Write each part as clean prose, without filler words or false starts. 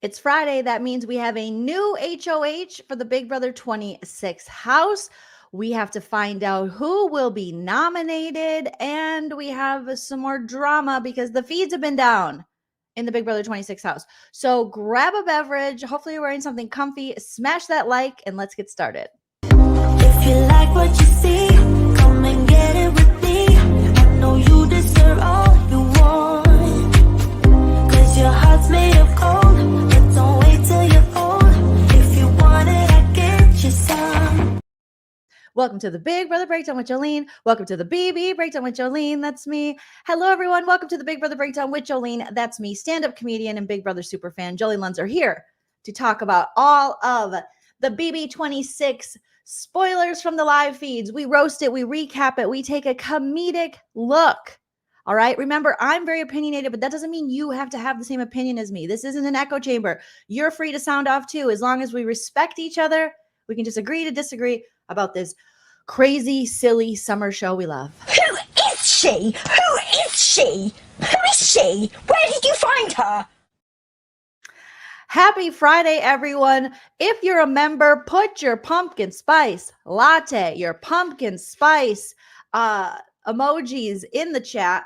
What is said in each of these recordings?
It's Friday. That means we have a new HOH for the Big Brother 26 house. We have to find out who will be nominated, and we have some more drama because the feeds have been down in the Big Brother 26 house. So grab a beverage. Hopefully you're wearing something comfy. Smash that like, and let's get started. If you like what you see, come and get it with me. I know you deserve all you want, 'cause your heart's made of gold. But don't wait till you're old. If you want it, I get you some. Welcome to the Big Brother Breakdown with Joleen. Welcome to the BB Breakdown with Joleen. That's me. Hello, everyone. Welcome to the Big Brother Breakdown with Joleen. That's me, stand-up comedian and Big Brother superfan Joleen Lunzer, here to talk about all of the BB26 spoilers from the live feeds. We roast it, we recap it, we take a comedic look. All right. Remember, I'm very opinionated, but that doesn't mean you have to have the same opinion as me. This isn't an echo chamber. You're free to sound off too. As long as we respect each other, we can just agree to disagree about this crazy, silly summer show we love. Who is she? Who is she? Who is she? Where did you find her? Happy Friday, everyone. If you're a member, put your pumpkin spice latte, your pumpkin spice emojis in the chat.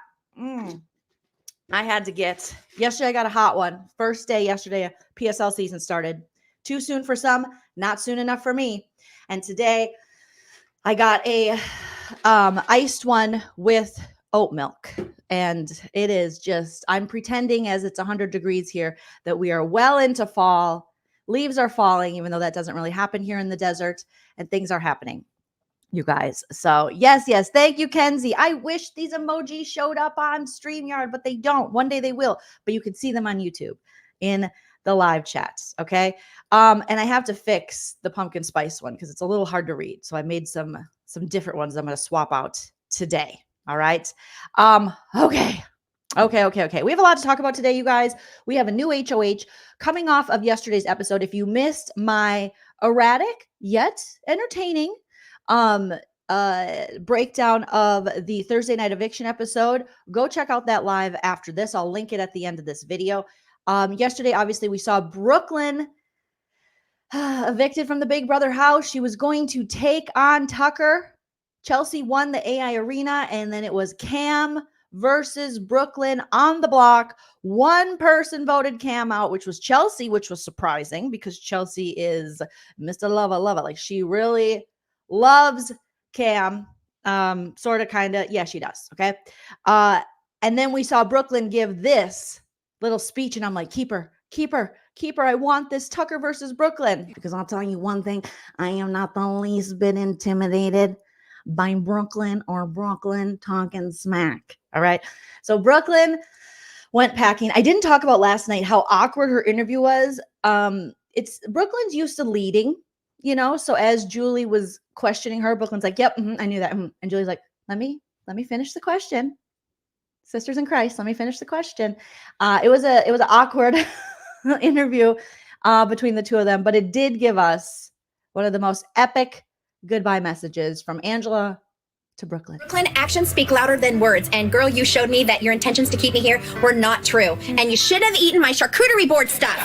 I had to get, yesterday I got a hot one. First day yesterday, PSL season started. Too soon for some, not soon enough for me. And today I got a iced one with oat milk. And it is just, I'm pretending as it's 100 degrees here that we are well into fall. Leaves are falling, even though that doesn't really happen here in the desert. And things are happening, you guys. So yes. Thank you, Kenzie. I wish these emojis showed up on StreamYard, but they don't. One day they will. But you can see them on YouTube in the live chats. Okay. And I have to fix the pumpkin spice one because it's a little hard to read. So I made some different ones I'm going to swap out today. All right. Okay. We have a lot to talk about today, you guys. We have a new HOH coming off of yesterday's episode. If you missed my erratic yet entertaining breakdown of the Thursday night eviction episode, go check out that live after this. I'll link it at the end of this video. Yesterday, obviously, we saw Brooklyn evicted from the Big Brother house. She was going to take on Tucker. Chelsea won the AI arena, and then it was Cam versus Brooklyn on the block. One person voted Cam out, which was Chelsea, which was surprising because Chelsea is Mr. Lover. Like, she really loves Cam. Sort of, kind of. Yeah, she does. Okay. And then we saw Brooklyn give this little speech, and I'm like, keep her. I want this Tucker versus Brooklyn, because I'll tell you one thing. I am not the least bit intimidated by Brooklyn talking smack. All right. So Brooklyn went packing. I didn't talk about last night how awkward her interview was. It's Brooklyn's used to leading, so as Julie was questioning her, Brooklyn's like, yep, I knew that. And Julie's like, let me finish the question. Sisters in Christ, let me finish the question. It was an awkward interview between the two of them, but it did give us one of the most epic goodbye messages from Angela to Brooklyn. Brooklyn, actions speak louder than words. And girl, you showed me that your intentions to keep me here were not true. And you should have eaten my charcuterie board stuff.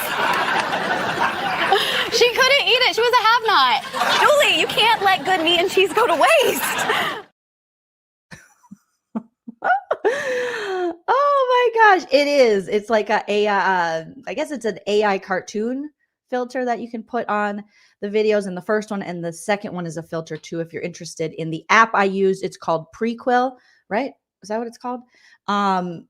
She couldn't eat it. She was a have-not. Julie, you can't let good meat and cheese go to waste. Oh my gosh, it is. It's like I guess it's an AI cartoon filter that you can put on the videos, and the first one and the second one is a filter too. If you're interested in the app I used, it's called Prequel, right? Is that what it's called?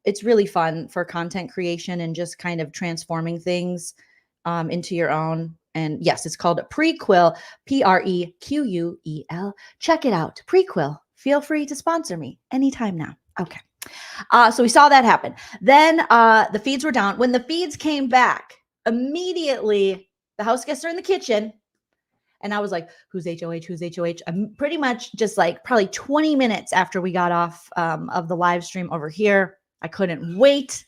It's really fun for content creation and just kind of transforming things into your own. And yes, it's called Prequel, Prequel. Check it out. Prequel. Feel free to sponsor me anytime now. Okay. So we saw that happen. Then the feeds were down. When the feeds came back, immediately the house guests are in the kitchen. And I was like, who's HOH? Who's HOH? I'm pretty much just like probably 20 minutes after we got off of the live stream over here. I couldn't wait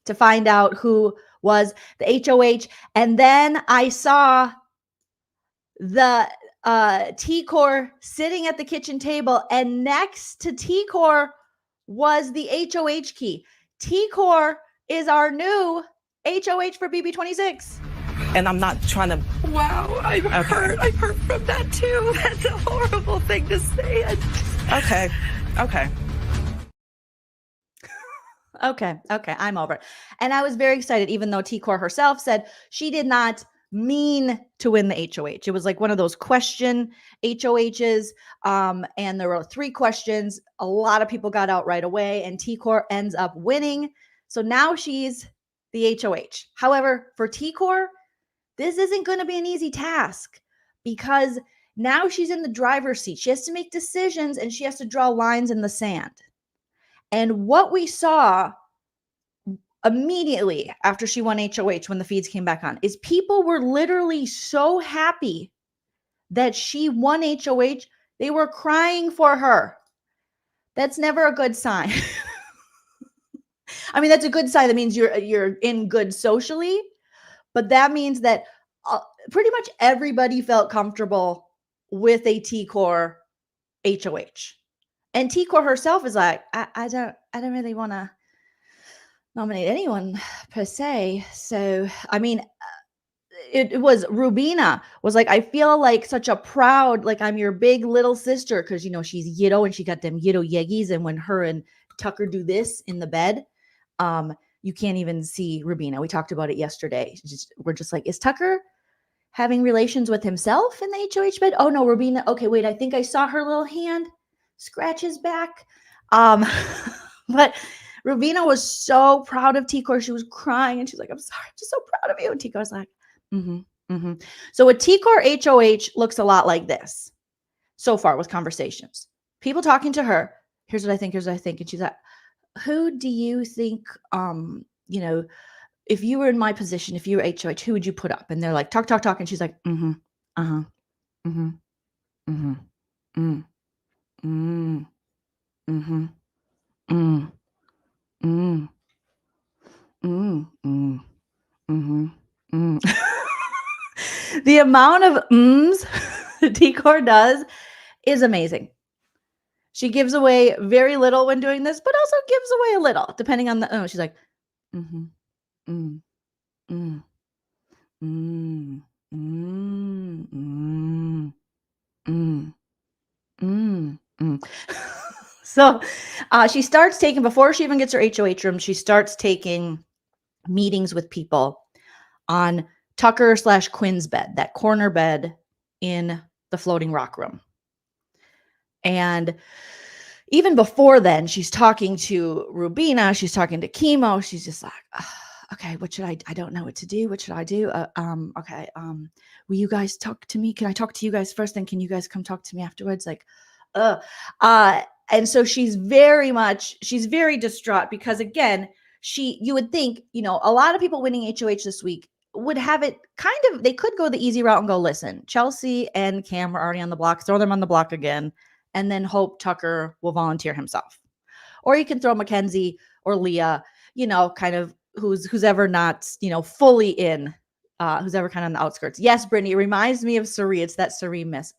to find out who was the HOH. And then I saw the T-Core sitting at the kitchen table, and next to T-Core was the HOH key. T-Core is our new HOH for BB26. And I'm not trying to. Wow, I'm hurt. I'm hurt from that too. That's a horrible thing to say. Okay. Okay, I'm over it. And I was very excited, even though T-Core herself said she did not mean to win the HOH. It was like one of those question HOHs. And there were 3 questions. A lot of people got out right away, and T-Core ends up winning. So now she's the HOH. However, for T-Core, this isn't going to be an easy task because now she's in the driver's seat. She has to make decisions and she has to draw lines in the sand. And what we saw immediately after she won HOH, when the feeds came back on, is people were literally so happy that she won HOH. They were crying for her. That's never a good sign. I mean, that's a good sign. That means you're in good socially, but that means that pretty much everybody felt comfortable with a T-Core HOH. And T-Core herself is like, I don't really want to nominate anyone per se. So, I mean, it was Rubina was like, I feel like such a proud, like I'm your big little sister. Cause she's Yido and she got them Yido Yeggies. And when her and Tucker do this in the bed, you can't even see Rubina. We talked about it yesterday. We're just like, is Tucker having relations with himself in the HOH bed? Oh no, Rubina. Okay, wait, I think I saw her little hand scratch his back. But Rubina was so proud of T-Core. She was crying and she's like, I'm sorry, I'm just so proud of you. And T-Core's like, So a T-Core HOH looks a lot like this so far with conversations. People talking to her. Here's what I think. And she's like, who do you think, if you were in my position, if you were HOH, who would you put up? And they're like, talk. And she's like, The amount of T-Core does is amazing. She gives away very little when doing this, but also gives away a little, depending on the. She's like, So she starts taking, before she even gets her HOH room, she starts taking meetings with people on Tucker/Quinn's bed, that corner bed in the floating rock room. And even before then, she's talking to Rubina, she's talking to Chemo. She's just like, okay, what should I don't know what to do. What should I do? Okay. Will you guys talk to me? Can I talk to you guys first? Then can you guys come talk to me afterwards? Like, and so she's very distraught because again, you would think, a lot of people winning HOH this week would have it they could go the easy route and go, listen, Chelsea and Cam are already on the block, throw them on the block again, and then hope Tucker will volunteer himself. Or you can throw Mackenzie or Leah, kind of who's ever not, fully in, who's ever kind of on the outskirts. Yes, Brittany, it reminds me of Suri. It's that Suri miss.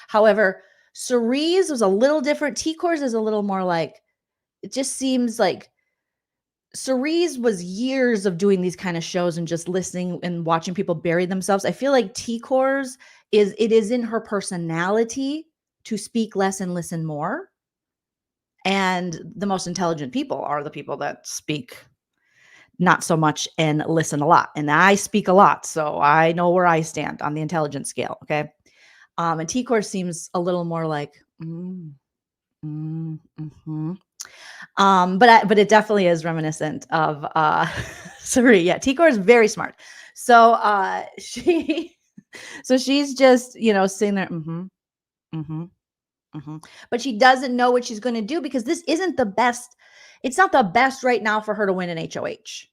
However, Suri's was a little different. T-Core's is a little more like, it just seems like Suri's was years of doing these kind of shows and just listening and watching people bury themselves. I feel like T-Core's is in her personality to speak less and listen more. And the most intelligent people are the people that speak not so much and listen a lot. And I speak a lot, so I know where I stand on the intelligence scale. Okay. And T-Core seems a little more like, but it definitely is reminiscent of Suri. Yeah, T-Core is very smart. So she's just, sitting there, but she doesn't know what she's going to do because this isn't the best. It's not the best right now for her to win an HOH.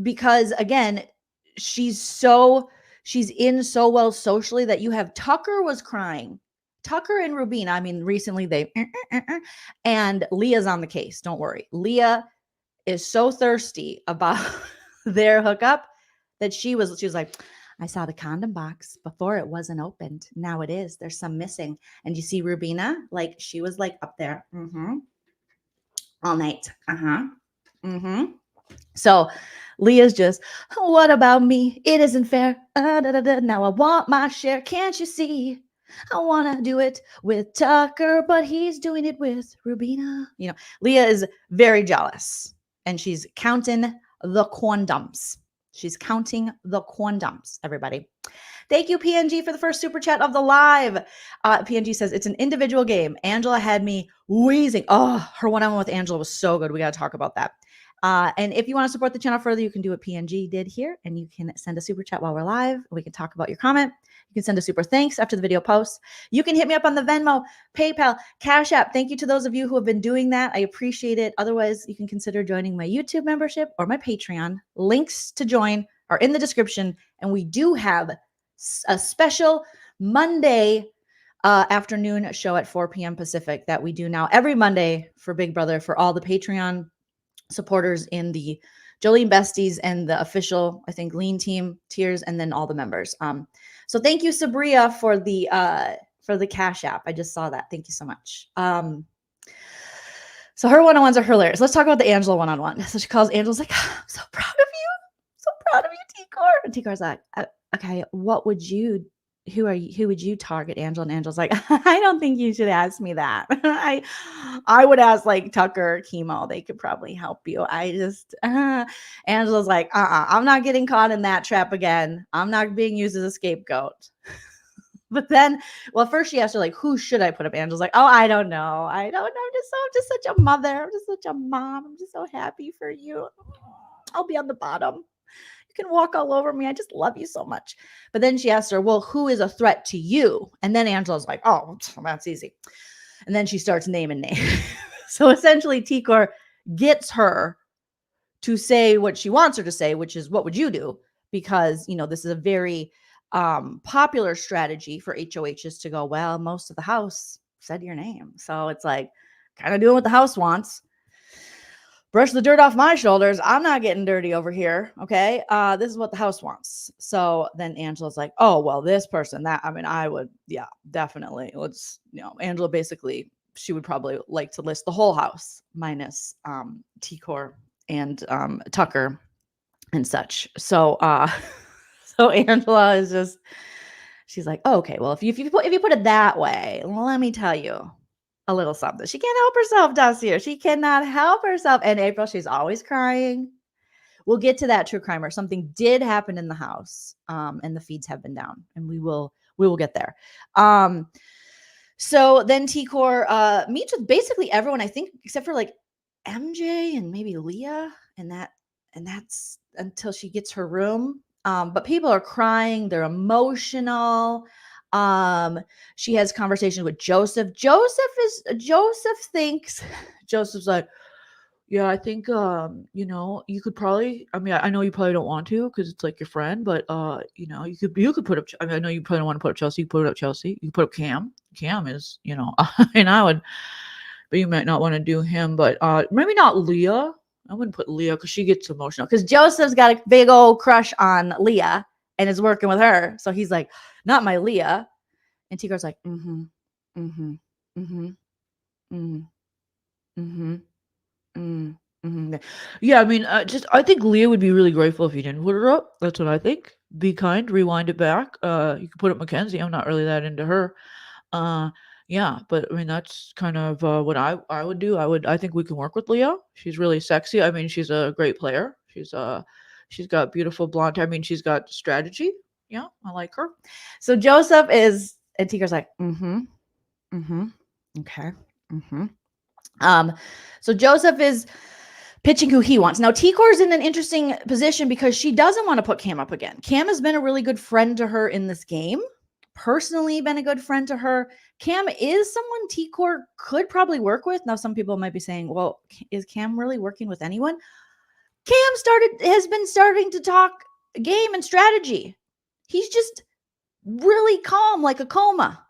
Because again, she's in so well socially that you have Tucker was crying. Tucker and Rubina, I mean, recently and Leah's on the case. Don't worry. Leah is so thirsty about their hookup that she was like, I saw the condom box before it wasn't opened. Now it is. There's some missing. And you see Rubina, like she was like up there. all night. So Leah's just, what about me? It isn't fair. Now I want my share. Can't you see? I want to do it with Tucker, but he's doing it with Rubina. You know, Leah is very jealous and she's counting the corn dumps. She's counting the corn dumps, everybody. Thank you, PNG, for the first super chat of the live. PNG says, it's an individual game. Angela had me wheezing. Oh, her one-on-one with Angela was so good. We got to talk about that. And if you want to support the channel further, you can do what PNG did here, and you can send a super chat while we're live. We can talk about your comment. You can send a super thanks after the video posts. You can hit me up on the Venmo, PayPal, Cash App. Thank you to those of you who have been doing that. I appreciate it. Otherwise, you can consider joining my YouTube membership or my Patreon. Links to join are in the description, and we do have a special Monday afternoon show at 4 p.m. Pacific that we do now every Monday for Big Brother for all the Patreon supporters in the Joleen Besties and the official, I think, Lean Team tiers, and then all the members. So thank you, Sabria, for the Cash App. I just saw that. Thank you so much. So her one-on-ones are hilarious. Let's talk about the Angela one-on-one. So she calls Angela's like, I'm so proud of you. So proud of you, T-Core. And T-Core's like, okay, who would you target, Angela? And Angela's like, I don't think you should ask me that. I would ask like Tucker or Chemo. They could probably help you. Angela's like, I'm not getting caught in that trap again. I'm not being used as a scapegoat. But then, well, first she asked her, like, who should I put up? Angela's like, oh, I don't know. I'm just such a mother. I'm just such a mom. I'm just so happy for you. I'll be on the bottom. Can walk all over me. I just love you so much. But then she asked her, well, who is a threat to you? And then Angela's like, oh, that's easy. And then she starts naming names. So essentially T-Core gets her to say what she wants her to say, which is, what would you do? Because, you know, this is a very popular strategy for HOHs to go, well, most of the house said your name. So it's like kind of doing what the house wants. Brush the dirt off my shoulders. I'm not getting dirty over here. Okay. This is what the house wants. So then Angela's like, oh, well, this person, I would, yeah, definitely. Angela basically, she would probably like to list the whole house minus T-Core and Tucker and such. So, so Angela is just, she's like, oh, okay, well, if you put it that way, let me tell you a little something. She can't help herself, Dossier. She cannot help herself. And April, she's always crying. We'll get to that, true crimer. Something did happen in the house, and the feeds have been down, and we will get there. So then T-Core meets with basically everyone, I think, except for like MJ and maybe Leah, and that's until she gets her room. But people are crying, they're emotional. She has conversations with Joseph. Joseph's like, yeah, I think, you could probably, I know you probably don't want to because it's like your friend, but, you could put up, I know you probably don't want to put up Chelsea. You put up Chelsea. You can put up Cam. Cam is, and I would, but you might not want to do him, but, maybe not Leah. I wouldn't put Leah because she gets emotional because Joseph's got a big old crush on Leah and is working with her. So he's like, not my Leah. And T-Core's like, yeah, I think Leah would be really grateful if you didn't put her up. That's what I think. Be kind, rewind it back. You could put up Mackenzie. I'm not really that into her. Yeah, but that's kind of what I would do. I think we can work with Leah. She's really sexy. She's a great player. She's got beautiful blonde hair. She's got strategy. Yeah, I like her. So Joseph is, and T-Core's like, okay. So Joseph is pitching who he wants. Now, T-Core's in an interesting position because she doesn't want to put Cam up again. Cam has been a really good friend to her in this game. Personally been a good friend to her. Cam is someone T-Core could probably work with. Now, some people might be saying, well, is Cam really working with anyone? Cam has been starting to talk game and strategy. He's just really calm, like a coma.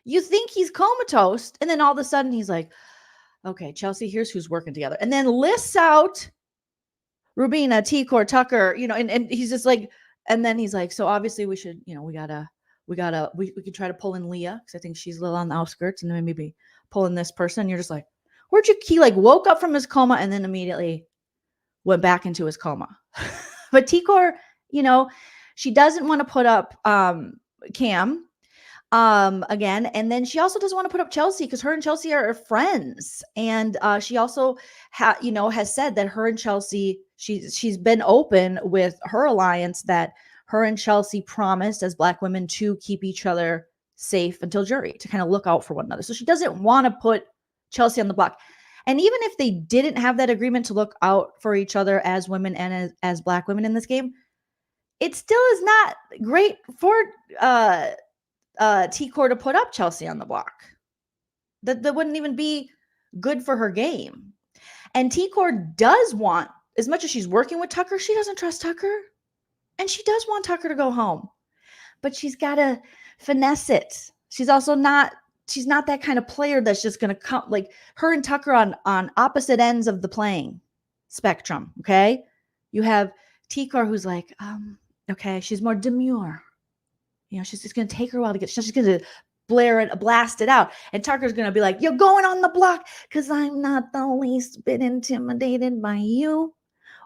You think he's comatose, and then all of a sudden he's like, okay, Chelsea, here's who's working together. And then lists out Rubina, T-Core, Tucker, and he's just like, and then he's like, so obviously we should, we could try to pull in Leah because I think she's a little on the outskirts, and then maybe pull in this person. And you're just like, he like woke up from his coma and then immediately went back into his coma. But T-Core, you know, she doesn't want to put up Cam again, and then she also doesn't want to put up Chelsea because her and Chelsea are friends. And she also has said that her and Chelsea, she's been open with her alliance that her and Chelsea promised as Black women to keep each other safe until jury, to kind of look out for one another. So she doesn't want to put Chelsea on the block. And even if they didn't have that agreement to look out for each other as women and as Black women in this game, it still is not great for T-Core to put up Chelsea on the block. That wouldn't even be good for her game. And T-Core does want, as much as she's working with Tucker, she doesn't trust Tucker. And she does want Tucker to go home. But she's got to finesse it. She's not that kind of player that's just going to come, like her and Tucker on opposite ends of the playing spectrum, okay? You have T-Core who's like, okay, she's more demure. You know, she's just going to take her a while to get, she's going to blast it out. And Tucker's going to be like, you're going on the block because I'm not the least bit intimidated by you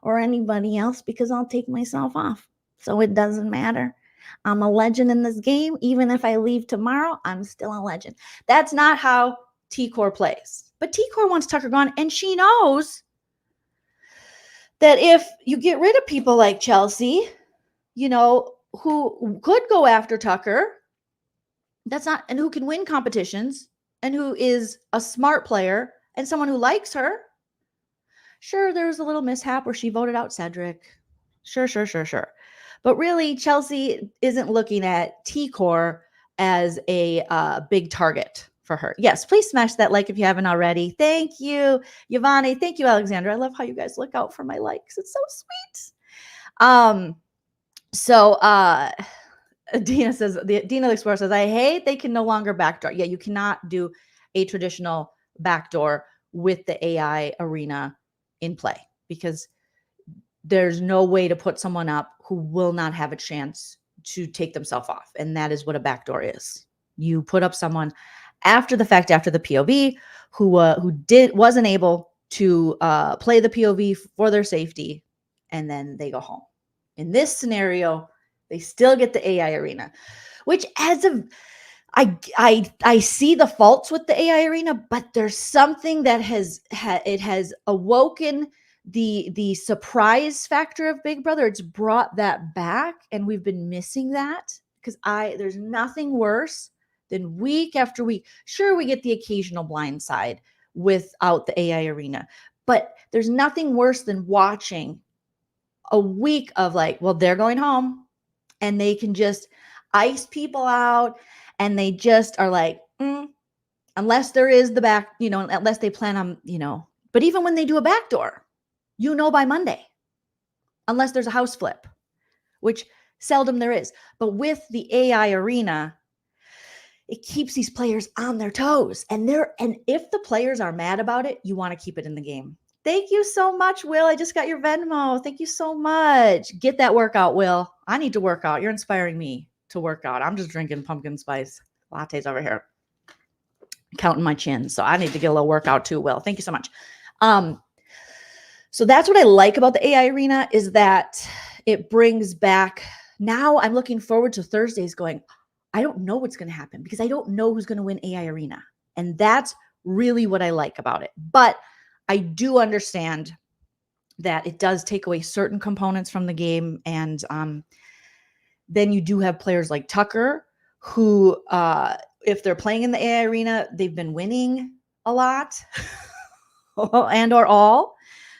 or anybody else because I'll take myself off. So it doesn't matter. I'm a legend in this game. Even if I leave tomorrow, I'm still a legend. That's not how T-Core plays. But T-Core wants Tucker gone, and she knows that if you get rid of people like Chelsea, you know, who could go after Tucker, and who can win competitions, and who is a smart player and someone who likes her. Sure, there was a little mishap where she voted out Cedric. Sure. But really, Chelsea isn't looking at T-Core as a big target for her. Yes, please smash that like if you haven't already. Thank you, Yvonne. Thank you, Alexandra. I love how you guys look out for my likes. It's so sweet. Dina the Explorer says, I hate they can no longer backdoor. Yeah, you cannot do a traditional backdoor with the AI arena in play because there's no way to put someone up who will not have a chance to take themselves off. And that is what a backdoor is. You put up someone after the fact, after the POV, who wasn't able to play the POV for their safety, and then they go home. In this scenario, they still get the AI arena, which I see the faults with the AI arena, but there's something that has awoken the surprise factor of Big Brother. It's brought that back, and we've been missing that because there's nothing worse than week after week. Sure, we get the occasional blind side without the AI arena, but there's nothing worse than watching a week of like, well, they're going home and they can just ice people out, and they just are like, unless there is the back, unless they plan on, but even when they do a backdoor, by Monday, unless there's a house flip, which seldom there is. But with the AI arena, it keeps these players on their toes. And if the players are mad about it, you want to keep it in the game. Thank you so much, Will. I just got your Venmo. Thank you so much. Get that workout, Will. I need to work out. You're inspiring me to work out. I'm just drinking pumpkin spice lattes over here, counting my chin. So I need to get a little workout too, Will. Thank you so much. So that's what I like about the AI arena, is that it brings back. Now I'm looking forward to Thursdays going, I don't know what's going to happen because I don't know who's going to win AI arena. And that's really what I like about it. But I do understand that it does take away certain components from the game. And then you do have players like Tucker who, if they're playing in the AI arena, they've been winning a lot and or all.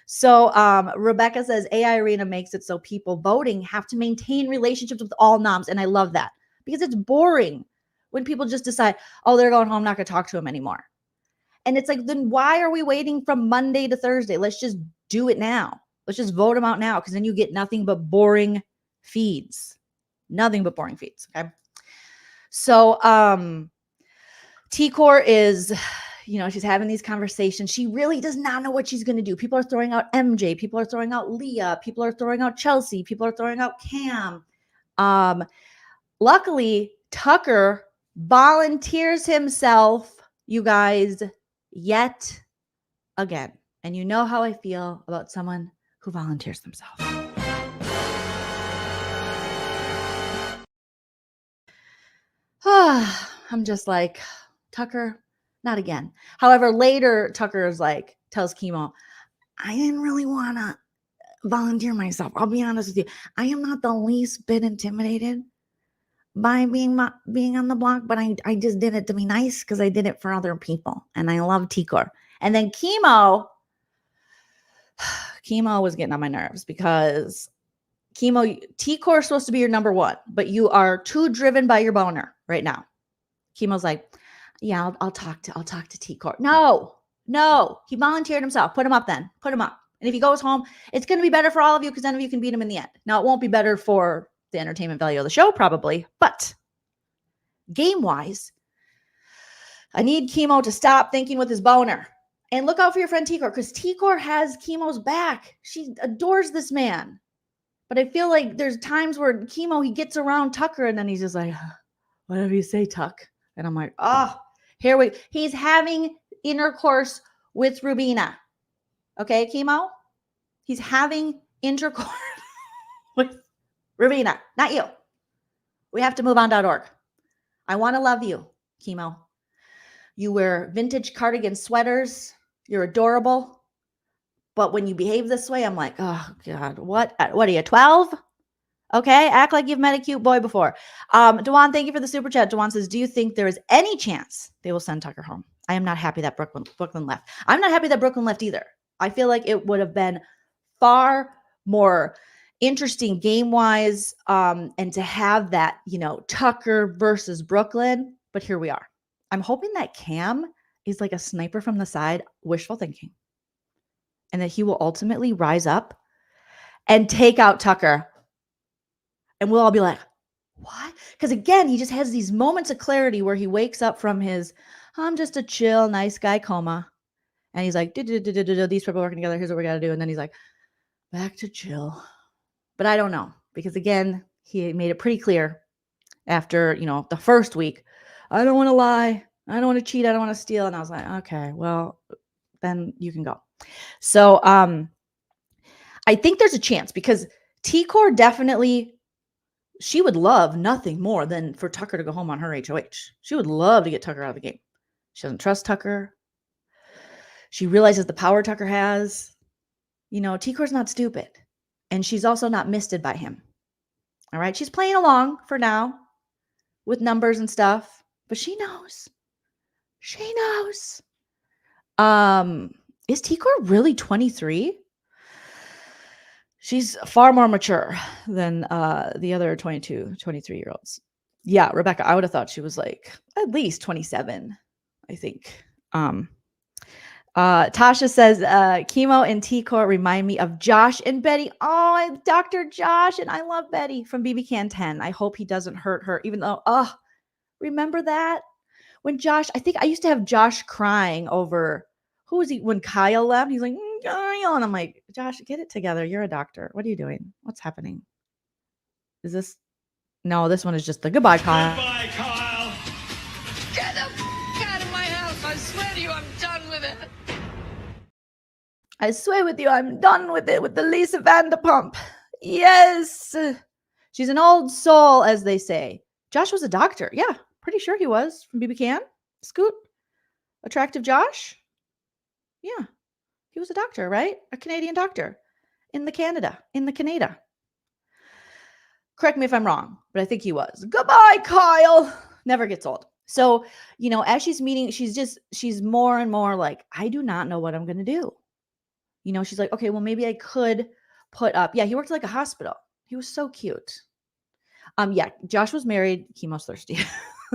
So Rebecca says AI arena makes it so people voting have to maintain relationships with all noms. And I love that because it's boring when people just decide, oh, they're going home, not going to talk to them anymore. And it's like, then why are we waiting from Monday to Thursday? Let's just do it now. Let's just vote them out now, because then you get nothing but boring feeds. Nothing but boring feeds. Okay. So T-Core is, she's having these conversations. She really does not know what she's going to do. People are throwing out MJ. People are throwing out Leah. People are throwing out Chelsea. People are throwing out Cam. Luckily, Tucker volunteers himself, you guys, yet again. And you know how I feel about someone who volunteers themselves. I'm just like, Tucker, not again. However, later Tucker is like, tells Chemo, I didn't really want to volunteer myself. I'll be honest with you. I am not the least bit intimidated by being on the block, but I just did it to be nice because I did it for other people. And I love T-Core. And then Chemo was getting on my nerves because T-Core is supposed to be your number one, but you are too driven by your boner right now. Chemo's like, yeah, I'll talk to T-Core. No, he volunteered himself. Put him up then. Put him up. And if he goes home, it's going to be better for all of you because none of you can beat him in the end. Now, it won't be better for the entertainment value of the show, probably, but game-wise, I need Chemo to stop thinking with his boner. And look out for your friend T-Core because T-Core has Chemo's back. She adores this man. But I feel like there's times where Chemo, he gets around Tucker and then he's just like, whatever you say, Tuck. And I'm like, he's having intercourse with Rubina. Okay, Chemo? He's having intercourse with Rubina, not you. We have to move on.org. I want to love you, Chemo. You wear vintage cardigan sweaters. You're adorable. But when you behave this way, I'm like, oh, God, what are you, 12? Okay, act like you've met a cute boy before. Dewan, thank you for the super chat. Dewan says, do you think there is any chance they will send Tucker home? I am not happy that Brooklyn left. I'm not happy that Brooklyn left either. I feel like it would have been far more interesting game-wise and to have that, Tucker versus Brooklyn. But here we are. I'm hoping that Cam is like a sniper from the side, wishful thinking, and that he will ultimately rise up and take out Tucker. And we'll all be like, what? Because again, he just has these moments of clarity where he wakes up from his, I'm just a chill, nice guy coma. And he's like, these people working together. Here's what we got to do. And then he's like, back to chill. But I don't know. Because again, he made it pretty clear after, the first week, I don't want to lie. I don't want to cheat. I don't want to steal. And I was like, okay, well, then you can go. So I think there's a chance because T-Core definitely, she would love nothing more than for Tucker to go home on her HOH. She would love to get Tucker out of the game. She doesn't trust Tucker. She realizes the power Tucker has. T-Core's not stupid. And she's also not misted by him. All right? She's playing along for now with numbers and stuff. But she knows. She knows. Is T-Core really 23? She's far more mature than the other 22, 23-year-olds. Yeah, Rebecca, I would have thought she was like at least 27, I think. Tasha says, Chemo and T-Core remind me of Josh and Betty. Oh, Dr. Josh, and I love Betty from BB Can 10. I hope he doesn't hurt her, even though, remember that? When Josh, I think I used to have Josh crying over, who was he? When Kyle left, he's like, Kyle. And I'm like, Josh, get it together. You're a doctor. What are you doing? What's happening? Is this? No, this one is just the goodbye, Kyle. Goodbye, Kyle. Get the out of my house. I swear to you, I'm done with it. I swear with you, I'm done with it with the Lisa Vanderpump. Yes. She's an old soul, as they say. Josh was a doctor. Yeah, pretty sure he was from BB Can. Scoot. Attractive Josh. Yeah. He was a doctor, right? A Canadian doctor in Canada. Correct me if I'm wrong, but I think he was. Goodbye, Kyle. Never gets old. So, as she's meeting, she's more and more like, I do not know what I'm going to do. She's like, okay, well, maybe I could put up. Yeah, he worked at like a hospital. He was so cute. Yeah, Josh was married. Chemo's thirsty.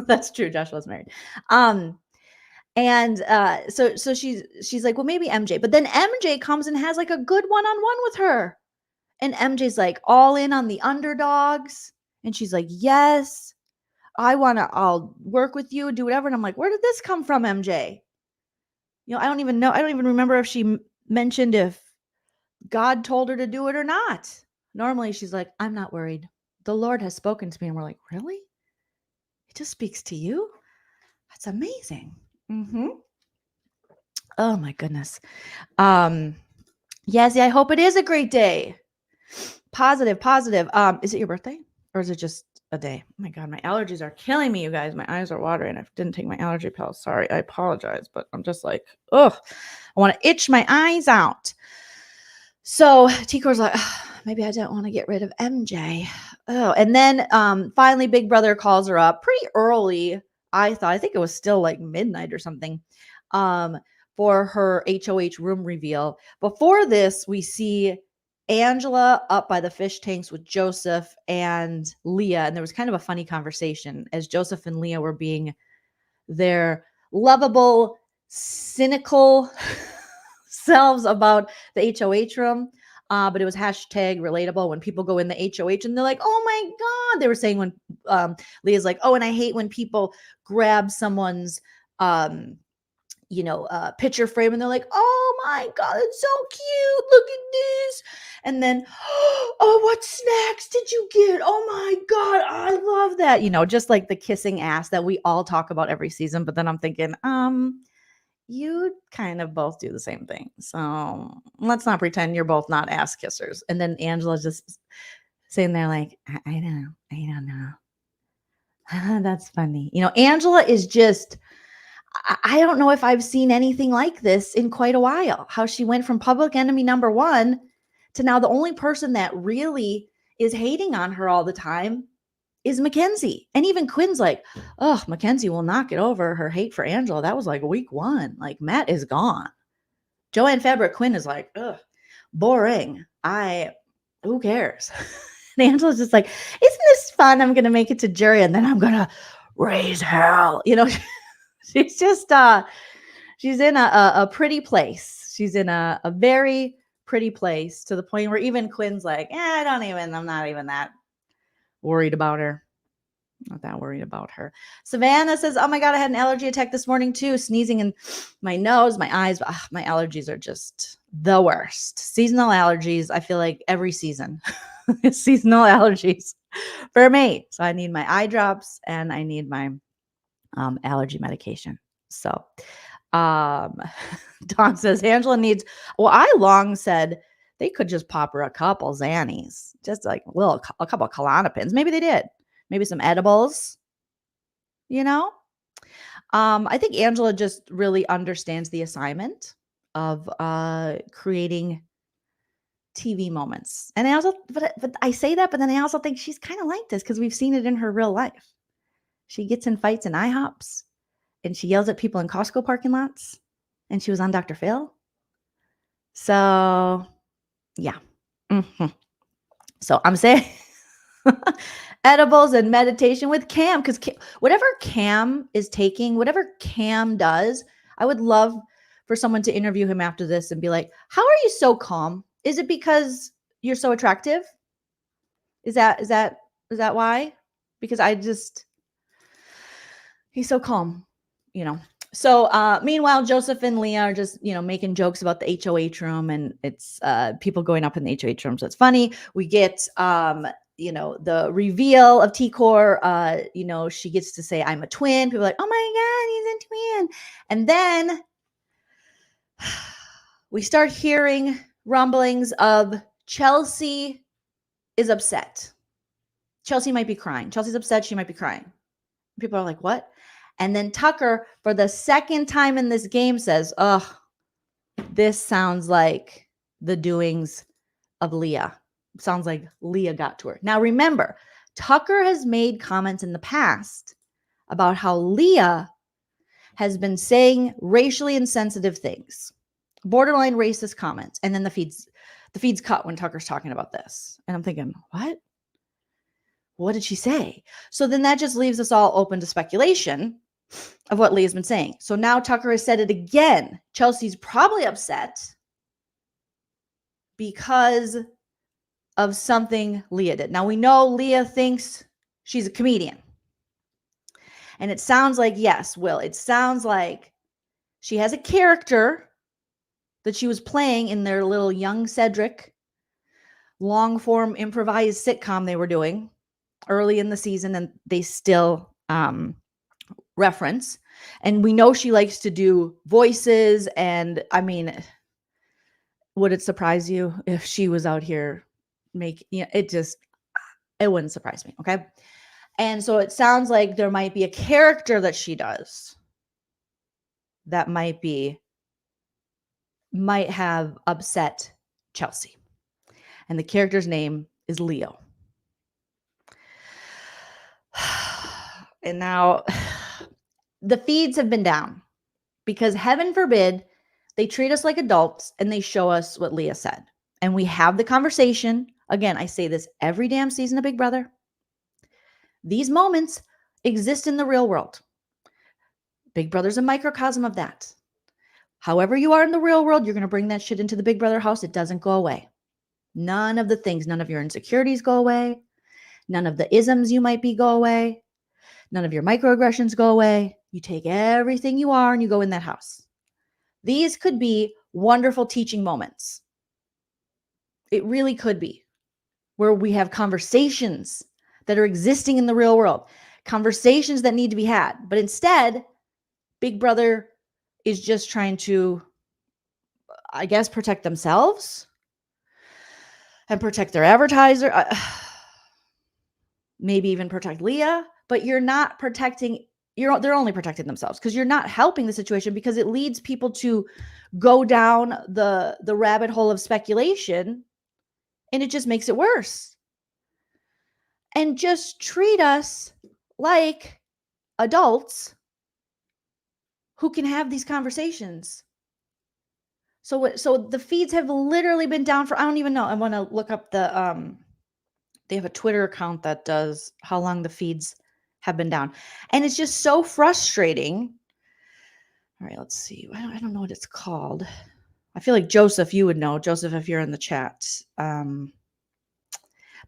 That's true. Josh was married. So she's like, well, maybe MJ. But then MJ comes and has like a good one-on-one with her. And MJ's like all in on the underdogs. And she's like, yes, I'll work with you, do whatever. And I'm like, where did this come from, MJ? I don't even know. I don't even remember if she mentioned if God told her to do it or not. Normally she's like, I'm not worried. The Lord has spoken to me. And we're like, really? He just speaks to you? That's amazing. Oh my goodness. Yes, I hope it is a great day. Positive. Is it your birthday or is it just a day? Oh my God, my allergies are killing me, you guys. My eyes are watering. I didn't take my allergy pills. Sorry, I apologize, but I'm just like, ugh, I want to itch my eyes out. So T-Core's like, maybe I don't want to get rid of MJ. Oh, and then finally Big Brother calls her up pretty early. I think it was still like midnight or something. For her HOH room reveal. Before this, we see Angela up by the fish tanks with Joseph and Leah. And there was kind of a funny conversation as Joseph and Leah were being their lovable, cynical selves about the HOH room. But it was hashtag relatable when people go in the HOH and they're like, oh my God. They were saying when Leah's like, oh, and I hate when people grab someone's picture frame and they're like, oh my God, it's so cute. Look at this. And then, oh, what snacks did you get? Oh my God, I love that. Just like the kissing ass that we all talk about every season. But then I'm thinking, you kind of both do the same thing. So let's not pretend you're both not ass kissers. And then Angela's just sitting there like, I don't know. That's funny. Angela is just, I don't know if I've seen anything like this in quite a while. How she went from public enemy number one to now the only person that really is hating on her all the time is Mackenzie. And even Quinn's like, oh, Mackenzie will not get over her hate for Angela. That was like week one. Like Matt is gone. Joanne Fabric Quinn is like, ugh, boring. Who cares? And Angela's just like, isn't this fun? I'm going to make it to jury and then I'm going to raise hell. She's just she's in a pretty place. She's in a very pretty place to the point where even Quinn's like, I'm not even that worried about her. Not that worried about her. Savannah says, oh my God, I had an allergy attack this morning too. Sneezing in my nose, my eyes. My allergies are just the worst. Seasonal allergies. I feel like every season is seasonal allergies for me. So I need my eye drops and I need my allergy medication. So Dawn says Angela needs, I long said they could just pop her a couple Xannies, just like a couple of Klonopins. Maybe they did. Maybe some edibles, I think Angela just really understands the assignment of creating TV moments. And I also, but I say that, but then I also think she's kind of like this because we've seen it in her real life. She gets in fights in IHOPs and she yells at people in Costco parking lots and she was on Dr. Phil. So yeah. So I'm saying edibles and meditation with Cam because whatever Cam is taking, whatever Cam does, I would love for someone to interview him after this and be like, how are you so calm? Is it because you're so attractive? Is that why? Because he's so calm, So meanwhile, Joseph and Leah are just, making jokes about the HOH room and it's people going up in the HOH room. So it's funny. We get, the reveal of T-Core. She gets to say, I'm a twin. People are like, oh my God, he's a twin. And then we start hearing rumblings of Chelsea is upset. Chelsea might be crying. Chelsea's upset. She might be crying. People are like, what? And then Tucker, for the second time in this game, says, oh, this sounds like the doings of Leah. Sounds like Leah got to her. Now, remember, Tucker has made comments in the past about how Leah has been saying racially insensitive things, borderline racist comments. And then the feed's cut when Tucker's talking about this. And I'm thinking, what? What did she say? So then that just leaves us all open to speculation of what Leah's been saying. So now Tucker has said it again. Chelsea's probably upset because of something Leah did. Now we know Leah thinks she's a comedian. And it sounds like, yes, Will, it sounds like she has a character that she was playing in their little Young Cedric long form improvised sitcom they were doing early in the season, and they still reference. And we know she likes to do voices. And I mean, would it surprise you if she was out here it wouldn't surprise me. Okay. And so it sounds like there might be a character that she does that might have upset Chelsea. And the character's name is Leo. And now the feeds have been down because heaven forbid they treat us like adults and they show us what Leah said. And we have the conversation. Again, I say this every damn season of Big Brother. These moments exist in the real world. Big Brother's a microcosm of that. However you are in the real world, you're going to bring that shit into the Big Brother house. It doesn't go away. None of the things, none of your insecurities go away. None of the isms you might be go away. None of your microaggressions go away. You take everything you are and you go in that house. These could be wonderful teaching moments. It really could be, where we have conversations that are existing in the real world, conversations that need to be had. But instead, Big Brother is just trying to, I guess, protect themselves and protect their advertiser. Maybe even protect Leah, but you're not protecting, they're only protecting themselves because you're not helping the situation, because it leads people to go down the rabbit hole of speculation, and it just makes it worse. And just treat us like adults who can have these conversations. So the feeds have literally been down for, I don't even know. I want to look up they have a Twitter account that does how long the feeds have been down. And it's just so frustrating. All right, let's see. I don't know what it's called. I feel like Joseph, you would know. Joseph, if you're in the chat.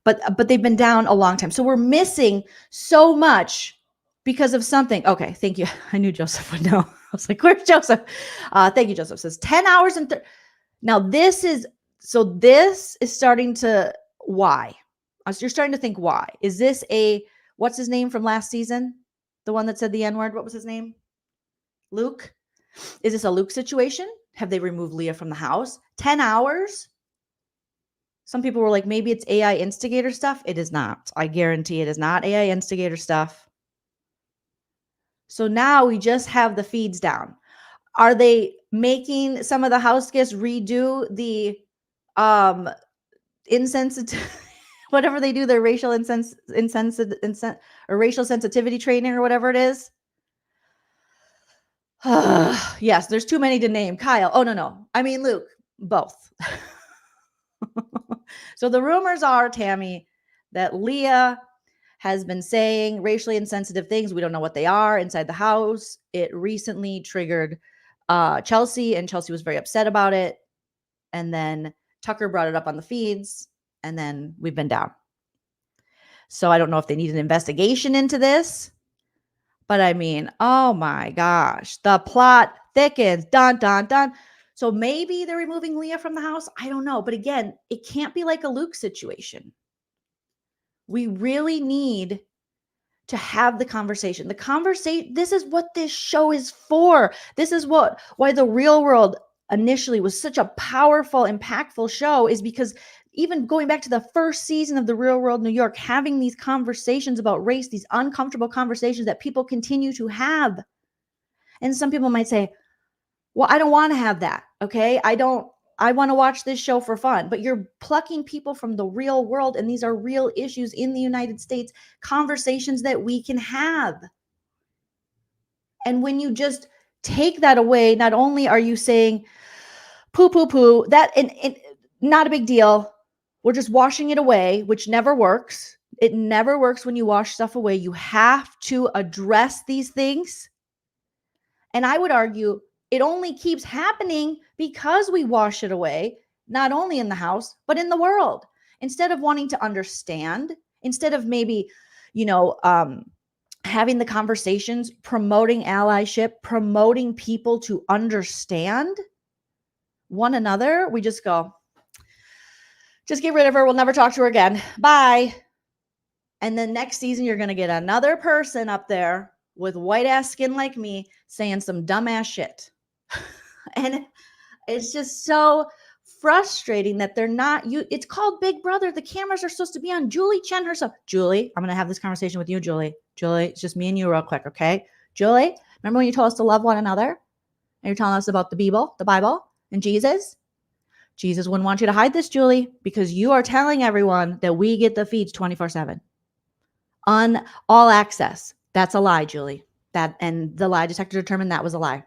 But they've been down a long time. So we're missing so much because of something. Okay, thank you. I knew Joseph would know. I was like, where's Joseph? Thank you, Joseph. Says 10 hours and now this is starting to, why? You're starting to think, why? Is this what's his name from last season? The one that said the N-word, what was his name? Luke? Is this a Luke situation? Have they removed Leah from the house? 10 hours? Some people were like, maybe it's AI instigator stuff. It is not. I guarantee it is not AI instigator stuff. So now we just have the feeds down. Are they making some of the house guests redo the insensitive, whatever they do, their racial racial sensitivity training or whatever it is? Yes, there's too many to name. Kyle. Oh, no. I mean, Luke. Both. So the rumors are, Tammy, that Leah has been saying racially insensitive things. We don't know what they are inside the house. It recently triggered Chelsea, and Chelsea was very upset about it. And then Tucker brought it up on the feeds, and then we've been down. So I don't know if they need an investigation into this, but I mean, oh my gosh, the plot thickens. Dun, dun, dun. So maybe they're removing Leah from the house. I don't know. But again, it can't be like a Luke situation. We really need to have the conversation. This is what this show is for. This is why The Real World initially was such a powerful, impactful show, is because even going back to the first season of The Real World New York, having these conversations about race, these uncomfortable conversations that people continue to have. And some people might say, well, I don't want to have that. Okay. I want to watch this show for fun, but you're plucking people from the real world. And these are real issues in the United States, conversations that we can have. And when you just take that away, not only are you saying poo, poo, poo, that and not a big deal. We're just washing it away, which never works. It never works when you wash stuff away. You have to address these things. And I would argue it only keeps happening because we wash it away, not only in the house, but in the world. Instead of wanting to understand, instead of maybe, having the conversations, promoting allyship, promoting people to understand one another, we just go, just get rid of her. We'll never talk to her again. Bye. And then next season, you're going to get another person up there with white ass skin like me saying some dumbass shit. And it's just so frustrating that they're not you. It's called Big Brother. The cameras are supposed to be on Julie Chen herself. Julie, I'm going to have this conversation with you, Julie. Julie, it's just me and you real quick, okay? Julie, remember when you told us to love one another? And you're telling us about the Bible, and Jesus? Jesus wouldn't want you to hide this, Julie, because you are telling everyone that we get the feeds 24/7. On all access. That's a lie, Julie. And the lie detector determined that was a lie.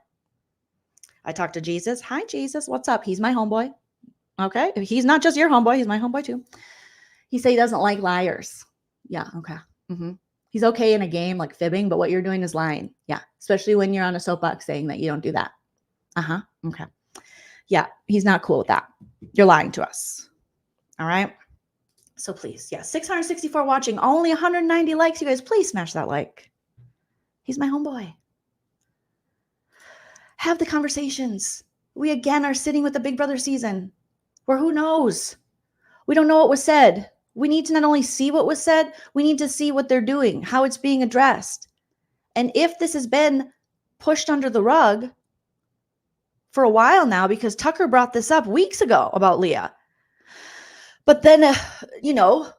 I talked to Jesus. Hi, Jesus. What's up? He's my homeboy. Okay. He's not just your homeboy. He's my homeboy too. He said he doesn't like liars. Yeah. Okay. He's okay in a game like fibbing, but what you're doing is lying. Yeah. Especially when you're on a soapbox saying that you don't do that. Okay. Yeah. He's not cool with that. You're lying to us. All right. So please. Yeah. 664 watching. Only 190 likes. You guys, please smash that like. He's my homeboy. Have the conversations. We again are sitting with the Big Brother season where who knows? We don't know what was said. We need to not only see what was said, we need to see what they're doing, how it's being addressed. And if this has been pushed under the rug for a while now, because Tucker brought this up weeks ago about Leah, but then, no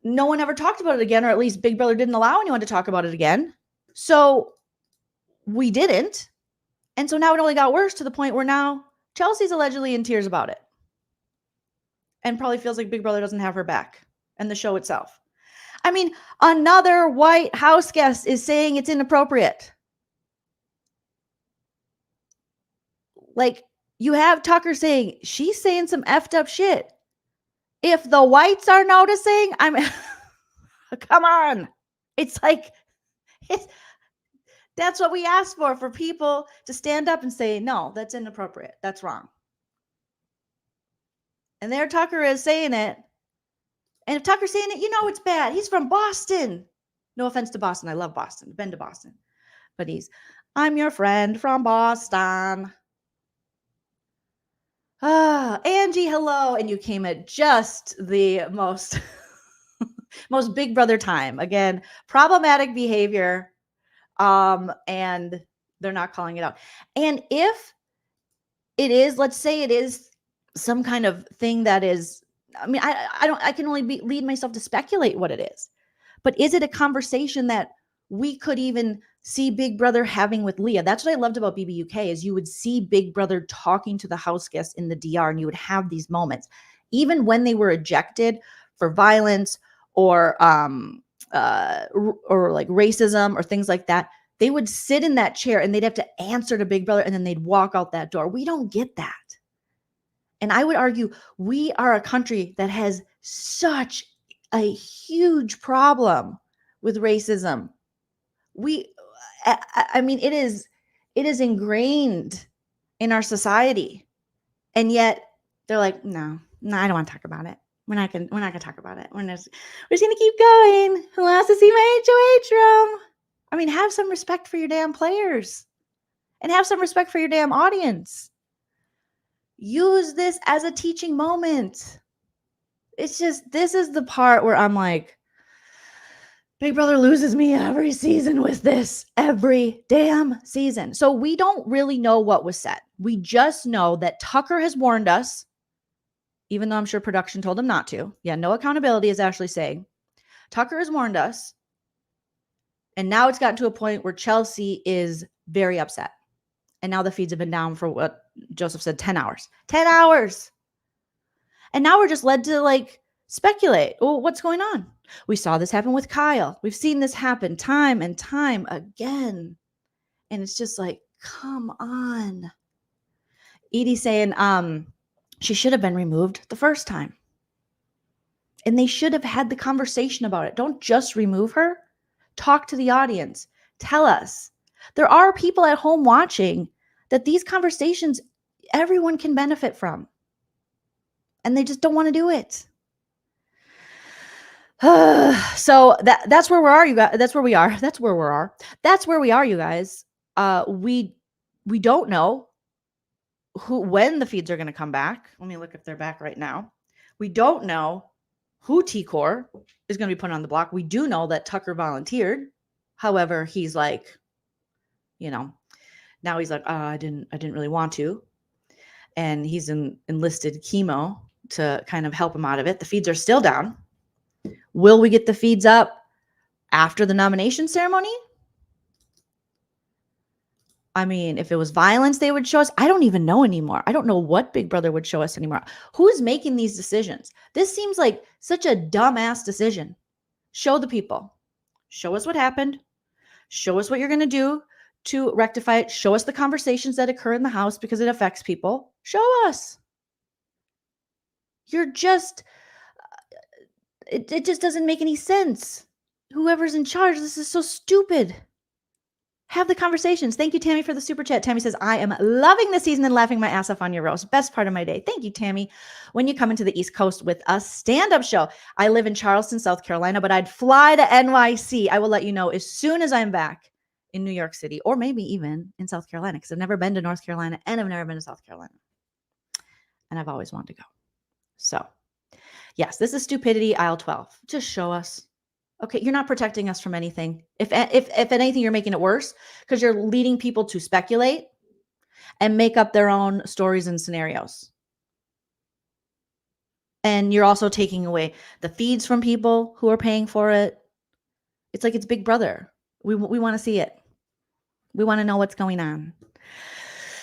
one ever talked about it again, or at least Big Brother didn't allow anyone to talk about it again. So we didn't. And so now it only got worse to the point where now Chelsea's allegedly in tears about it and probably feels like Big Brother doesn't have her back and the show itself. I mean, another white house guest is saying it's inappropriate. Like, you have Tucker saying she's saying some effed up shit. If the whites are noticing, come on. It's like, that's what we asked for people to stand up and say, no, that's inappropriate. That's wrong. And there Tucker is saying it. And if Tucker's saying it, it's bad. He's from Boston. No offense to Boston. I love Boston. Been to Boston. But I'm your friend from Boston. Angie, hello. And you came at just the most, most Big Brother time. Again, problematic behavior. And they're not calling it out. And if it is, let's say it is some kind of thing that is, I can only lead myself to speculate what it is. But is it a conversation that we could even see Big Brother having with Leah? That's what I loved about BBUK is you would see Big Brother talking to the house guests in the DR, and you would have these moments, even when they were ejected for violence or like racism or things like that. They would sit in that chair and they'd have to answer to Big Brother, and then they'd walk out that door. We don't get that. And I would argue we are a country that has such a huge problem with racism. It is ingrained in our society. And yet they're like, no, I don't want to talk about it. We're not gonna talk about it. We're just gonna keep going. Who wants to see my HOH room? Have some respect for your damn players and have some respect for your damn audience. Use this as a teaching moment. It's just, this is the part where I'm like, Big Brother loses me every season with this, every damn season. So we don't really know what was said. We just know that Tucker has warned us, even though I'm sure production told him not to. Yeah, no accountability is actually saying. Tucker has warned us. And now it's gotten to a point where Chelsea is very upset. And now the feeds have been down for what Joseph said, 10 hours. 10 hours. And now we're just led to speculate. Well, what's going on? We saw this happen with Kyle. We've seen this happen time and time again. And it's just like, come on. Edie saying she should have been removed the first time. And they should have had the conversation about it. Don't just remove her. Talk to the audience. Tell us. There are people at home watching that these conversations everyone can benefit from. And they just don't want to do it. So that's where we are, you guys. That's where we are. That's where we are. That's where we are, you guys. We don't know when the feeds are going to come back. Let me look if they're back right now. We don't know who T-Core is going to be put on the block. We do know that Tucker volunteered. However, he's like, now he's like, I didn't really want to. And he's enlisted chemo to kind of help him out of it. The feeds are still down. Will we get the feeds up after the nomination ceremony? I mean, if it was violence, they would show us. I don't even know anymore. I don't know what Big Brother would show us anymore. Who's making these decisions? This seems like such a dumbass decision. Show the people. Show us what happened. Show us what you're going to do to rectify it. Show us the conversations that occur in the house because it affects people. Show us. You're just, it just doesn't make any sense. Whoever's in charge, this is so stupid. Have the conversations. Thank you, Tammy, for the super chat. Tammy says, I am loving the season and laughing my ass off on your roast. Best part of my day. Thank you, Tammy. When you come into the East Coast with a stand-up show. I live in Charleston, South Carolina, but I'd fly to NYC. I will let you know as soon as I'm back in New York City, or maybe even in South Carolina, because I've never been to North Carolina and I've never been to South Carolina. And I've always wanted to go. So, yes, this is stupidity, aisle 12. Just show us. Okay, you're not protecting us from anything. If anything, you're making it worse because you're leading people to speculate and make up their own stories and scenarios. And you're also taking away the feeds from people who are paying for it. It's like it's Big Brother. We want to see it. We want to know what's going on.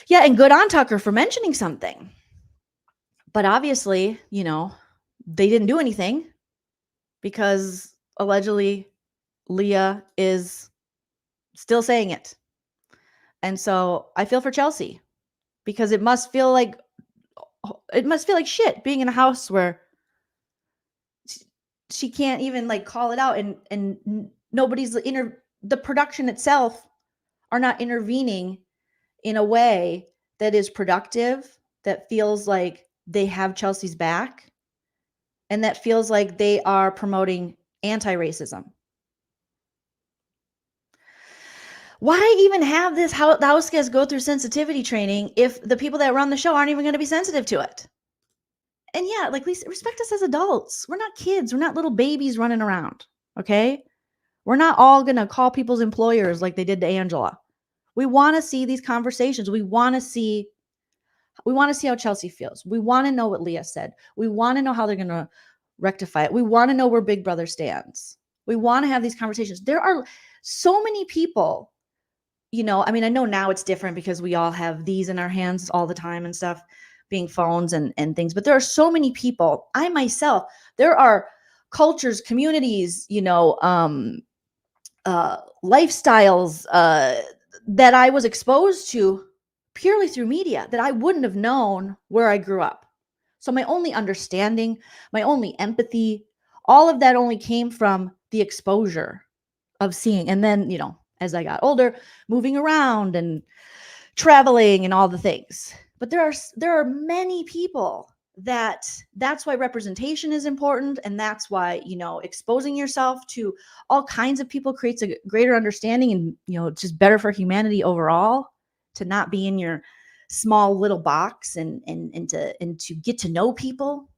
Yeah, and good on Tucker for mentioning something. But obviously, they didn't do anything because allegedly Leah is still saying it. And so I feel for Chelsea because it must feel like shit being in a house where she can't even call it out and nobody's the production itself are not intervening in a way that is productive, that feels like they have Chelsea's back, and that feels like they are promoting anti-racism. Why even have the house guests go through sensitivity training if the people that run the show aren't even going to be sensitive to it? And yeah, please respect us as adults. We're not kids. We're not little babies running around. Okay? We're not all going to call people's employers like they did to Angela. We want to see these conversations. We want to see how Chelsea feels. We want to know what Leah said. We want to know how they're going to rectify it. We want to know where Big Brother stands. We want to have these conversations. There are so many people, I know now it's different because we all have these in our hands all the time and stuff, being phones and things, but there are so many people. I myself, there are cultures, communities, lifestyles that I was exposed to purely through media that I wouldn't have known where I grew up. So my only understanding, my only empathy, all of that only came from the exposure of seeing. And then, as I got older, moving around and traveling and all the things. But there are many people that's why representation is important. And that's why, exposing yourself to all kinds of people creates a greater understanding and, it's just better for humanity overall to not be in your small little box and to get to know people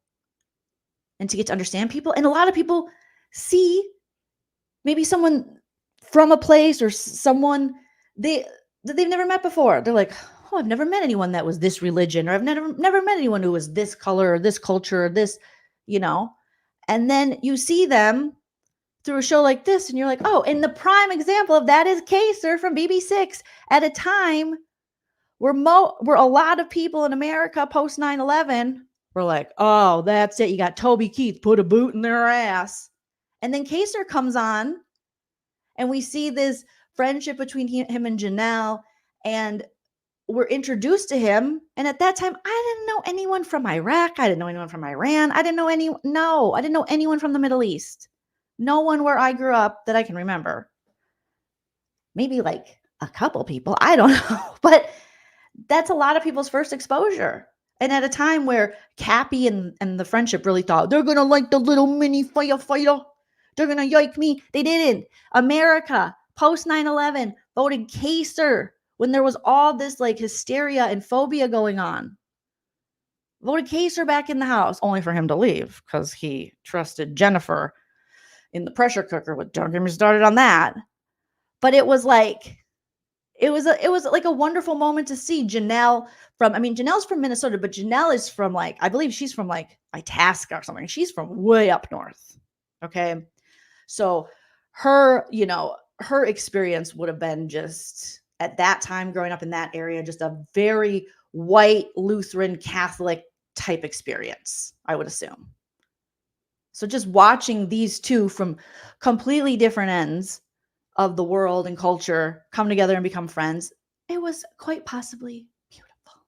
and to get to understand people. And a lot of people see maybe someone from a place or someone that they've never met before. They're like, oh, I've never met anyone that was this religion, or I've never met anyone who was this color or this culture or this, and then you see them through a show like this and you're like, oh, and the prime example of that is Kaser from BB6 at a time where a lot of people in America post 9/11 were like, oh, that's it. You got Toby Keith, put a boot in their ass. And then Kaser comes on and we see this friendship between him and Janelle, and we're introduced to him. And at that time, I didn't know anyone from Iraq. I didn't know anyone from Iran. I didn't know anyone from the Middle East. No one where I grew up that I can remember. Maybe a couple people. I don't know. But that's a lot of people's first exposure. And at a time where Cappy and the friendship really thought they're going to like the little mini firefighter. They're going to yoke me. They didn't. America, post 9/11, voted Kaser when there was all this hysteria and phobia going on. Voted Kaser back in the house, only for him to leave because he trusted Jennifer in the pressure cooker. Don't get me started on that. But it was like it was like a wonderful moment to see Janelle Janelle's from Minnesota, but Janelle is from like, I believe she's from like Itasca or something. She's from way up north. Okay. So her, her experience would have been just at that time growing up in that area, just a very white Lutheran Catholic type experience, I would assume. So just watching these two from completely different ends of the world and culture come together and become friends, it was quite possibly beautiful.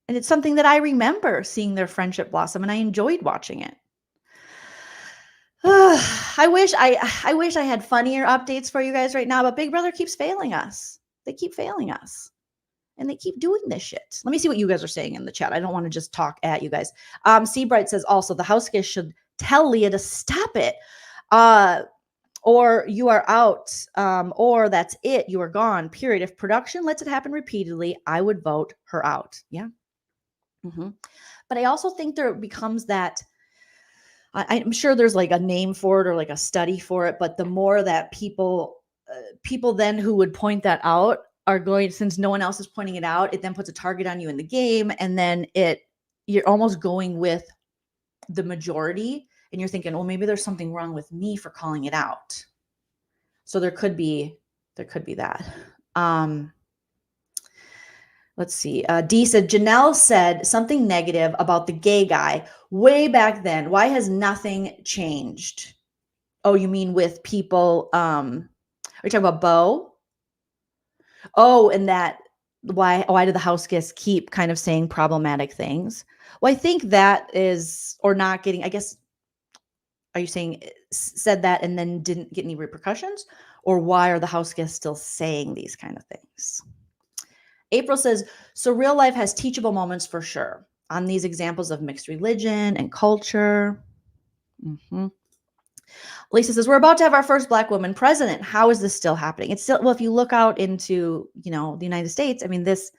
And it's something that I remember seeing their friendship blossom, and I enjoyed watching it. I wish I had funnier updates for you guys right now, but Big Brother keeps failing us. They keep failing us. And they keep doing this shit. Let me see what you guys are saying in the chat. I don't want to just talk at you guys. Seabright says also the house guest should tell Leah to stop it. Or you are out. Or that's it. You are gone. Period. If production lets it happen repeatedly, I would vote her out. Yeah. But I also think there becomes that. I'm sure there's like a name for it or like a study for it. But the more that people then who would point that out are going, since no one else is pointing it out, it then puts a target on you in the game, and then you're almost going with the majority, and you're thinking, well, maybe there's something wrong with me for calling it out. So there could be that. Let's see. D said Janelle said something negative about the gay guy way back then. Why has nothing changed? Oh, you mean with people? Are you talking about Bo? Oh, and that why do the house guests keep kind of saying problematic things? Well, I think that is, or not getting, I guess, are you saying said that and then didn't get any repercussions? Or why are the house guests still saying these kind of things? April says, so real life has teachable moments for sure on these examples of mixed religion and culture. Lisa says, we're about to have our first Black woman president. How is this still happening? It's still, well, if you look out into, the United States, I mean, it's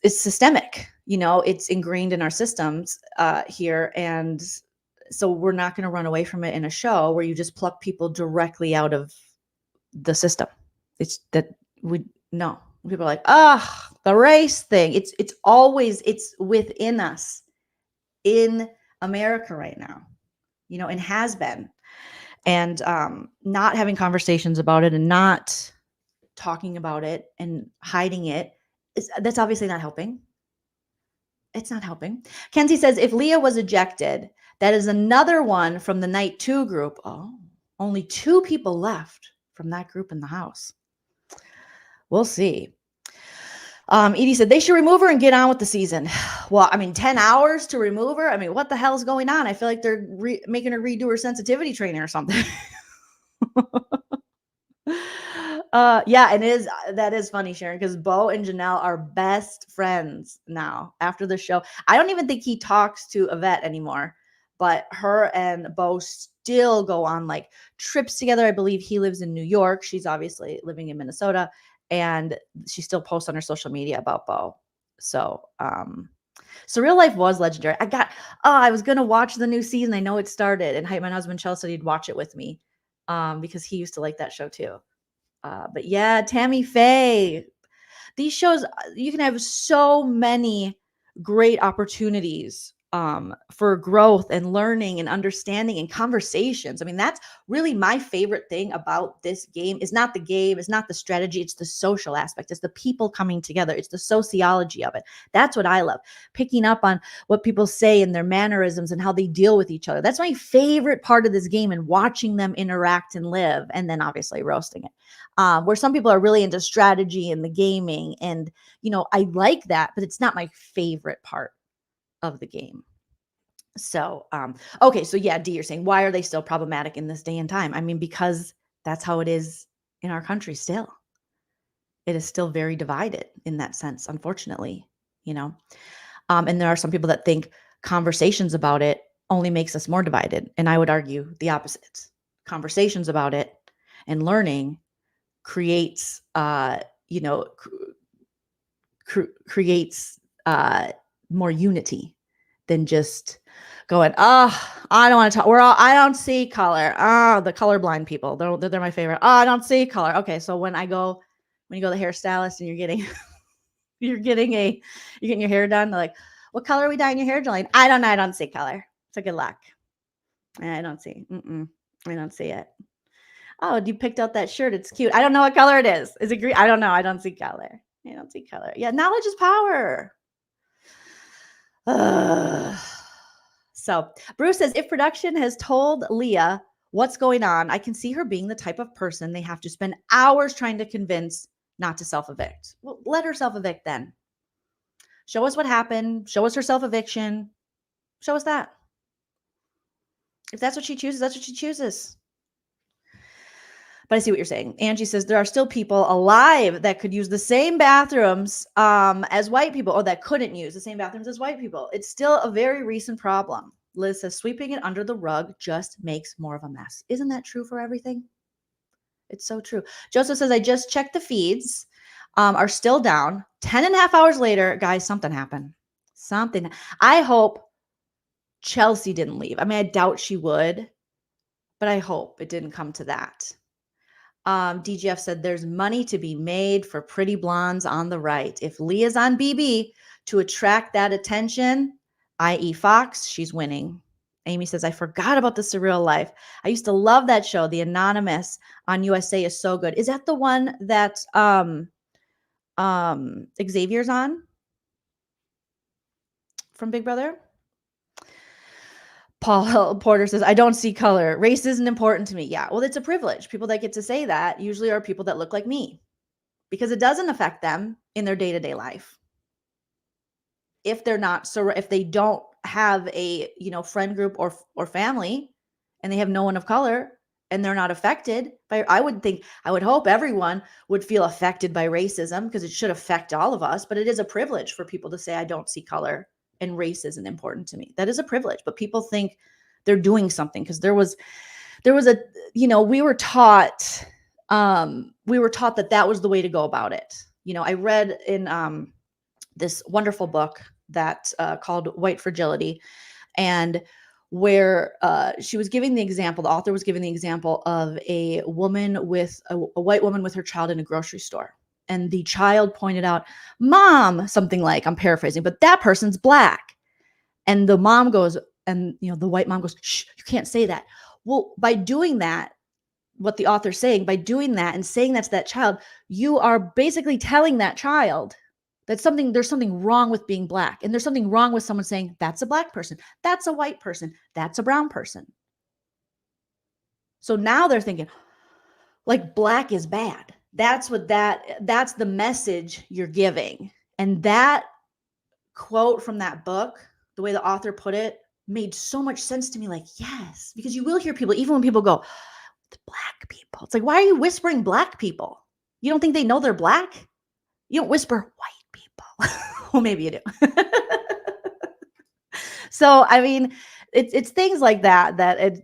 systemic, it's ingrained in our systems here. And so we're not going to run away from it in a show where you just pluck people directly out of the system. It's that no, people are like, the race thing. It's within us in America right now. And has been, and not having conversations about it and not talking about it and hiding it, that's obviously not helping. It's not helping. Kenzie says, if Leah was ejected, that is another one from the night 2 group. Oh, only 2 people left from that group in the house. We'll see. Edie said they should remove her and get on with the season. Well, 10 hours to remove her. What the hell is going on? I feel like they're making her redo her sensitivity training or something. Yeah, that is funny, Sharon, because Bo and Janelle are best friends now after the show. I don't even think he talks to Yvette anymore, but her and Bo still go on like trips together. I believe he lives in New York. She's obviously living in Minnesota. And she still posts on her social media about Bo. So real life was legendary. I was going to watch the new season. I know it started, and my husband Chelsea said he'd watch it with me because he used to like that show too. But yeah, Tammy Faye, these shows, you can have so many great opportunities for growth and learning and understanding and conversations. That's really my favorite thing about this game. Is not the game, it's not the strategy, it's the social aspect. It's the people coming together. It's the sociology of it. That's what I love. Picking up on what people say and their mannerisms and how they deal with each other. That's my favorite part of this game, and watching them interact and live, and then obviously roasting it. Where some people are really into strategy and the gaming, and I like that, but it's not my favorite part of the game. So, okay. So yeah, D, you're saying, why are they still problematic in this day and time? Because that's how it is in our country still. It is still very divided in that sense, unfortunately, and there are some people that think conversations about it only makes us more divided. And I would argue the opposite. Conversations about it and learning creates, creates more unity than just going, oh, I don't want to talk. I don't see color. Oh, the colorblind people. They're my favorite. Oh, I don't see color. Okay. So when you go to the hairstylist and you're getting you're getting your hair done, they're like, what color are we dyeing your hair, Jolene? I don't see color. So good luck. I don't see. I don't see it. Oh, you picked out that shirt. It's cute. I don't know what color it is. Is it green? I don't know. I don't see color. I don't see color. Yeah, knowledge is power. So Bruce says, if production has told Leah what's going on, I can see her being the type of person they have to spend hours trying to convince not to self-evict. Well, let her self-evict then. Show us what happened. Show us her self-eviction. Show us that. If that's what she chooses, that's what she chooses. But I see what you're saying. Angie says there are still people alive that could use the same bathrooms as white people, or that couldn't use the same bathrooms as white people. It's still a very recent problem. Liz says sweeping it under the rug just makes more of a mess. Isn't that true for everything? It's so true. Joseph says, I just checked the feeds, are still down. 10.5 hours later, guys, something happened. Something. I hope Chelsea didn't leave. I mean, I doubt she would, but I hope it didn't come to that. DGF said there's money to be made for pretty blondes on the right. If Leah's on BB to attract that attention, i.e. Fox, she's winning. Amy says, I forgot about The Surreal Life. I used to love that show. The Anonymous on USA is so good. Is that the one that Xavier's on from Big Brother? Paul Porter says, I don't see color. Race isn't important to me. Yeah, well, it's a privilege. People that get to say that usually are people that look like me because it doesn't affect them in their day-to-day life. If they're not, so if they don't have a, friend group or family and they have no one of color and they're not affected by, I would hope everyone would feel affected by racism because it should affect all of us, but it is a privilege for people to say, I don't see color and race isn't important to me. That is a privilege, but people think they're doing something because there was a, we were taught that was the way to go about it. I read in this wonderful book that called White Fragility, and where she was giving the example, the author was giving the example of a woman with a white woman with her child in a grocery store. And the child pointed out, Mom, something like, I'm paraphrasing, but that person's black. And the mom goes, and the white mom goes, shh, you can't say that. Well, by doing that, what the author's saying, by doing that and saying that to that child, you are basically telling that child that there's something wrong with being black. And there's something wrong with someone saying, that's a black person, that's a white person, that's a brown person. So now they're thinking, like, black is bad. That's the message you're giving. And that quote from that book, the way the author put it, made so much sense to me. Like, yes, because you will hear people, even when people go, the black people. It's like, why are you whispering black people? You don't think they know they're black? You don't whisper white people. Well, maybe you do. So, I mean, it's things like that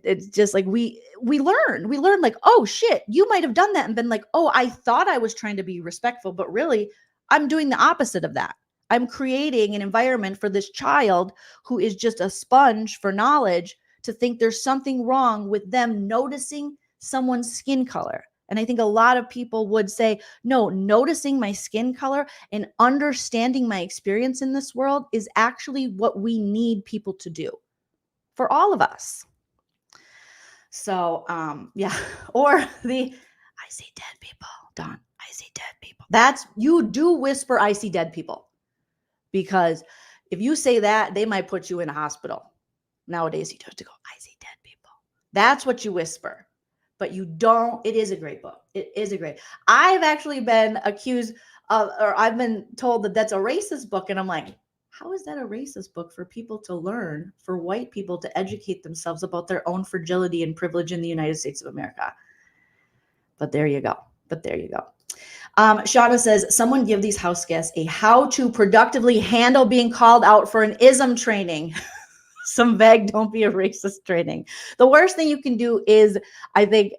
it's just like we learn like, oh shit, you might have done that and been like, oh, I thought I was trying to be respectful, but really I'm doing the opposite of that. I'm creating an environment for this child who is just a sponge for knowledge to think there's something wrong with them noticing someone's skin color. And I think a lot of people would say, no, noticing my skin color and understanding my experience in this world is actually what we need people to do for all of us. So, yeah. Or I see dead people, Dawn. I see dead people. You do whisper, I see dead people. Because if you say that, they might put you in a hospital. Nowadays, you have to go, I see dead people. That's what you whisper. But you don't. It is a great book. It is a great. I've actually been accused of, or I've been told that that's a racist book. And I'm like, how is that a racist book for people to learn, for white people to educate themselves about their own fragility and privilege in the United States of America? But there you go. Shauna says, someone give these house guests a how to productively handle being called out for an ism training. Some vague, don't be a racist training. The worst thing you can do is, I think,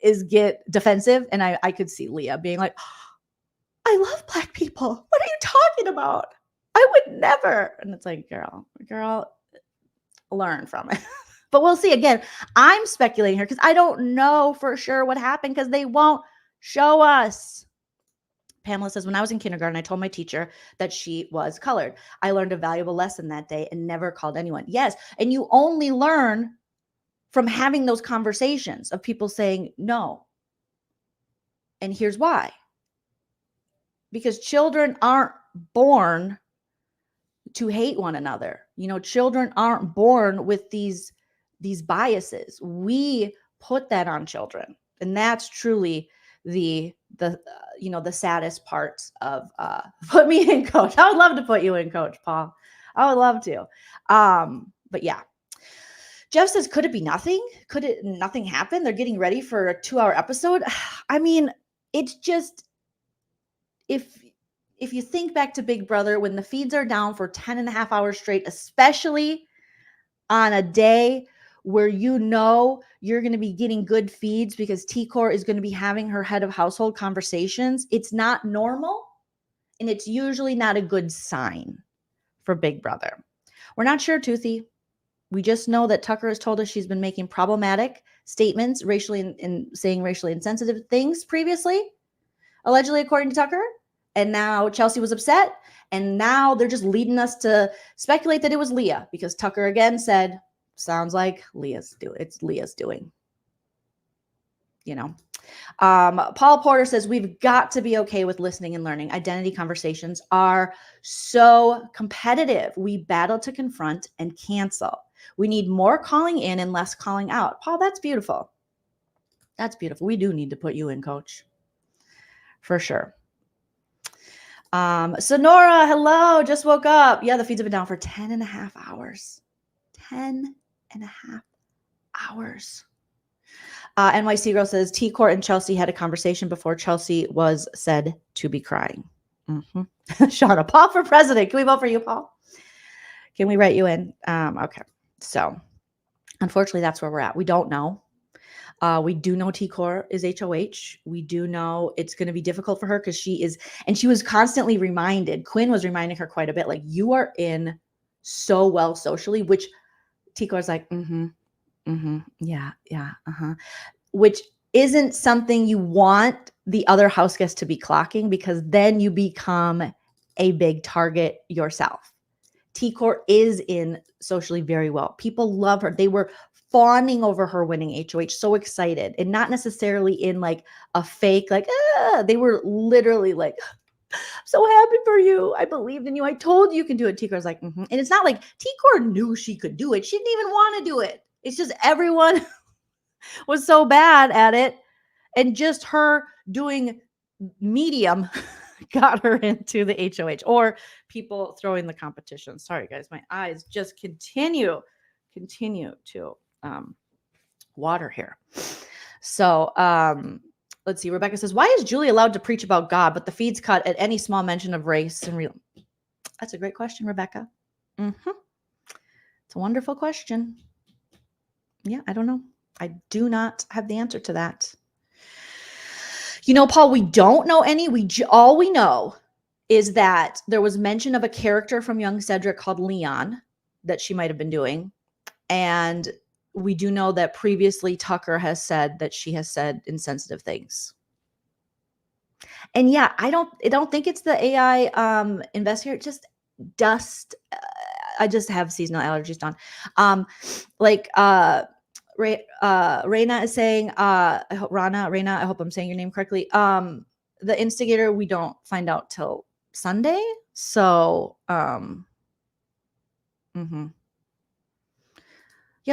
is get defensive. And I could see Leah being like, I love black people. What are you talking about? I would never. And it's like, girl, learn from it. But we'll see. Again, I'm speculating here because I don't know for sure what happened because they won't show us. Pamela says, when I was in kindergarten, I told my teacher that she was colored. I learned a valuable lesson that day and never called anyone. Yes. And you only learn from having those conversations of people saying no. And here's why. Because children aren't born to hate one another. You know, children aren't born with these biases. We put that on children. And that's truly the saddest part of put me in, coach. I would love to put you in, coach Paul. I would love to. But yeah. Jeff says, could it be nothing? Could it nothing happen? They're getting ready for a 2-hour episode. I mean, it's just, if you think back to Big Brother, when the feeds are down for 10 and a half hours straight, especially on a day where you know you're going to be getting good feeds because T-Core is going to be having her head of household conversations, it's not normal, and it's usually not a good sign for Big Brother. We're not sure, Toothy. We just know that Tucker has told us she's been making problematic statements, saying racially insensitive things previously, allegedly, according to Tucker. And now Chelsea was upset. And now they're just leading us to speculate that it was Leah because Tucker again said, sounds like it's Leah's doing. You know, Paul Porter says, we've got to be okay with listening and learning. Identity conversations are so competitive. We battle to confront and cancel. We need more calling in and less calling out. Paul, that's beautiful. That's beautiful. We do need to put you in, coach. For sure. Sonora, hello. Just woke up. Yeah, the feeds have been down for 10 and a half hours. 10 and a half hours. NYC Girl says, T-Court and Chelsea had a conversation before Chelsea was said to be crying. Mm-hmm. Shauna, Paul for president. Can we vote for you, Paul? Can we write you in? Okay. So unfortunately, that's where we're at. We don't know. We do know T-Core is HOH. We do know it's going to be difficult for her because she is, and she was constantly reminded, Quinn was reminding her quite a bit, like, you are in so well socially, which T-Core's like, yeah, which isn't something you want the other house guests to be clocking because then you become a big target yourself. T-Core is in socially very well. People love her. They were fawning over her winning HOH, so excited, and not necessarily in like a fake, like, they were literally like, so happy for you. I believed in you. I told you can do it. T-Core's like, And it's not like T-Core knew she could do it. She didn't even want to do it. It's just everyone was so bad at it. And just her doing medium got her into the HOH, or people throwing the competition. Sorry, guys. My eyes just continue to water here. So let's see. Rebecca says, why is Julie allowed to preach about God, but the feeds cut at any small mention of race and real? That's a great question, Rebecca. It's a wonderful question. Yeah, I don't know. I do not have the answer to that. You know, Paul, we don't know any. All we know is that there was mention of a character from Young Cedric called Leon that she might have been doing. And we do know that previously Tucker has said that she has said insensitive things. And yeah, I don't think it's the AI investigator, just dust. I just have seasonal allergies, Dawn. Raina is saying, Raina, I hope I'm saying your name correctly. The instigator, we don't find out till Sunday. So, yeah,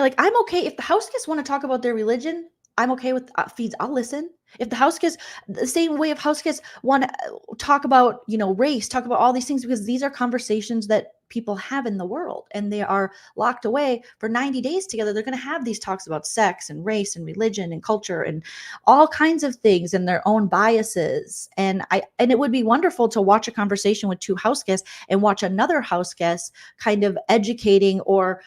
like, I'm okay. If the house guests want to talk about their religion, I'm okay with feeds. I'll listen. If the house guests, the same way of house guests want to talk about, race, talk about all these things, because these are conversations that people have in the world, and they are locked away for 90 days together. They're going to have these talks about sex and race and religion and culture and all kinds of things and their own biases. And it would be wonderful to watch a conversation with two house guests and watch another house guest kind of educating or,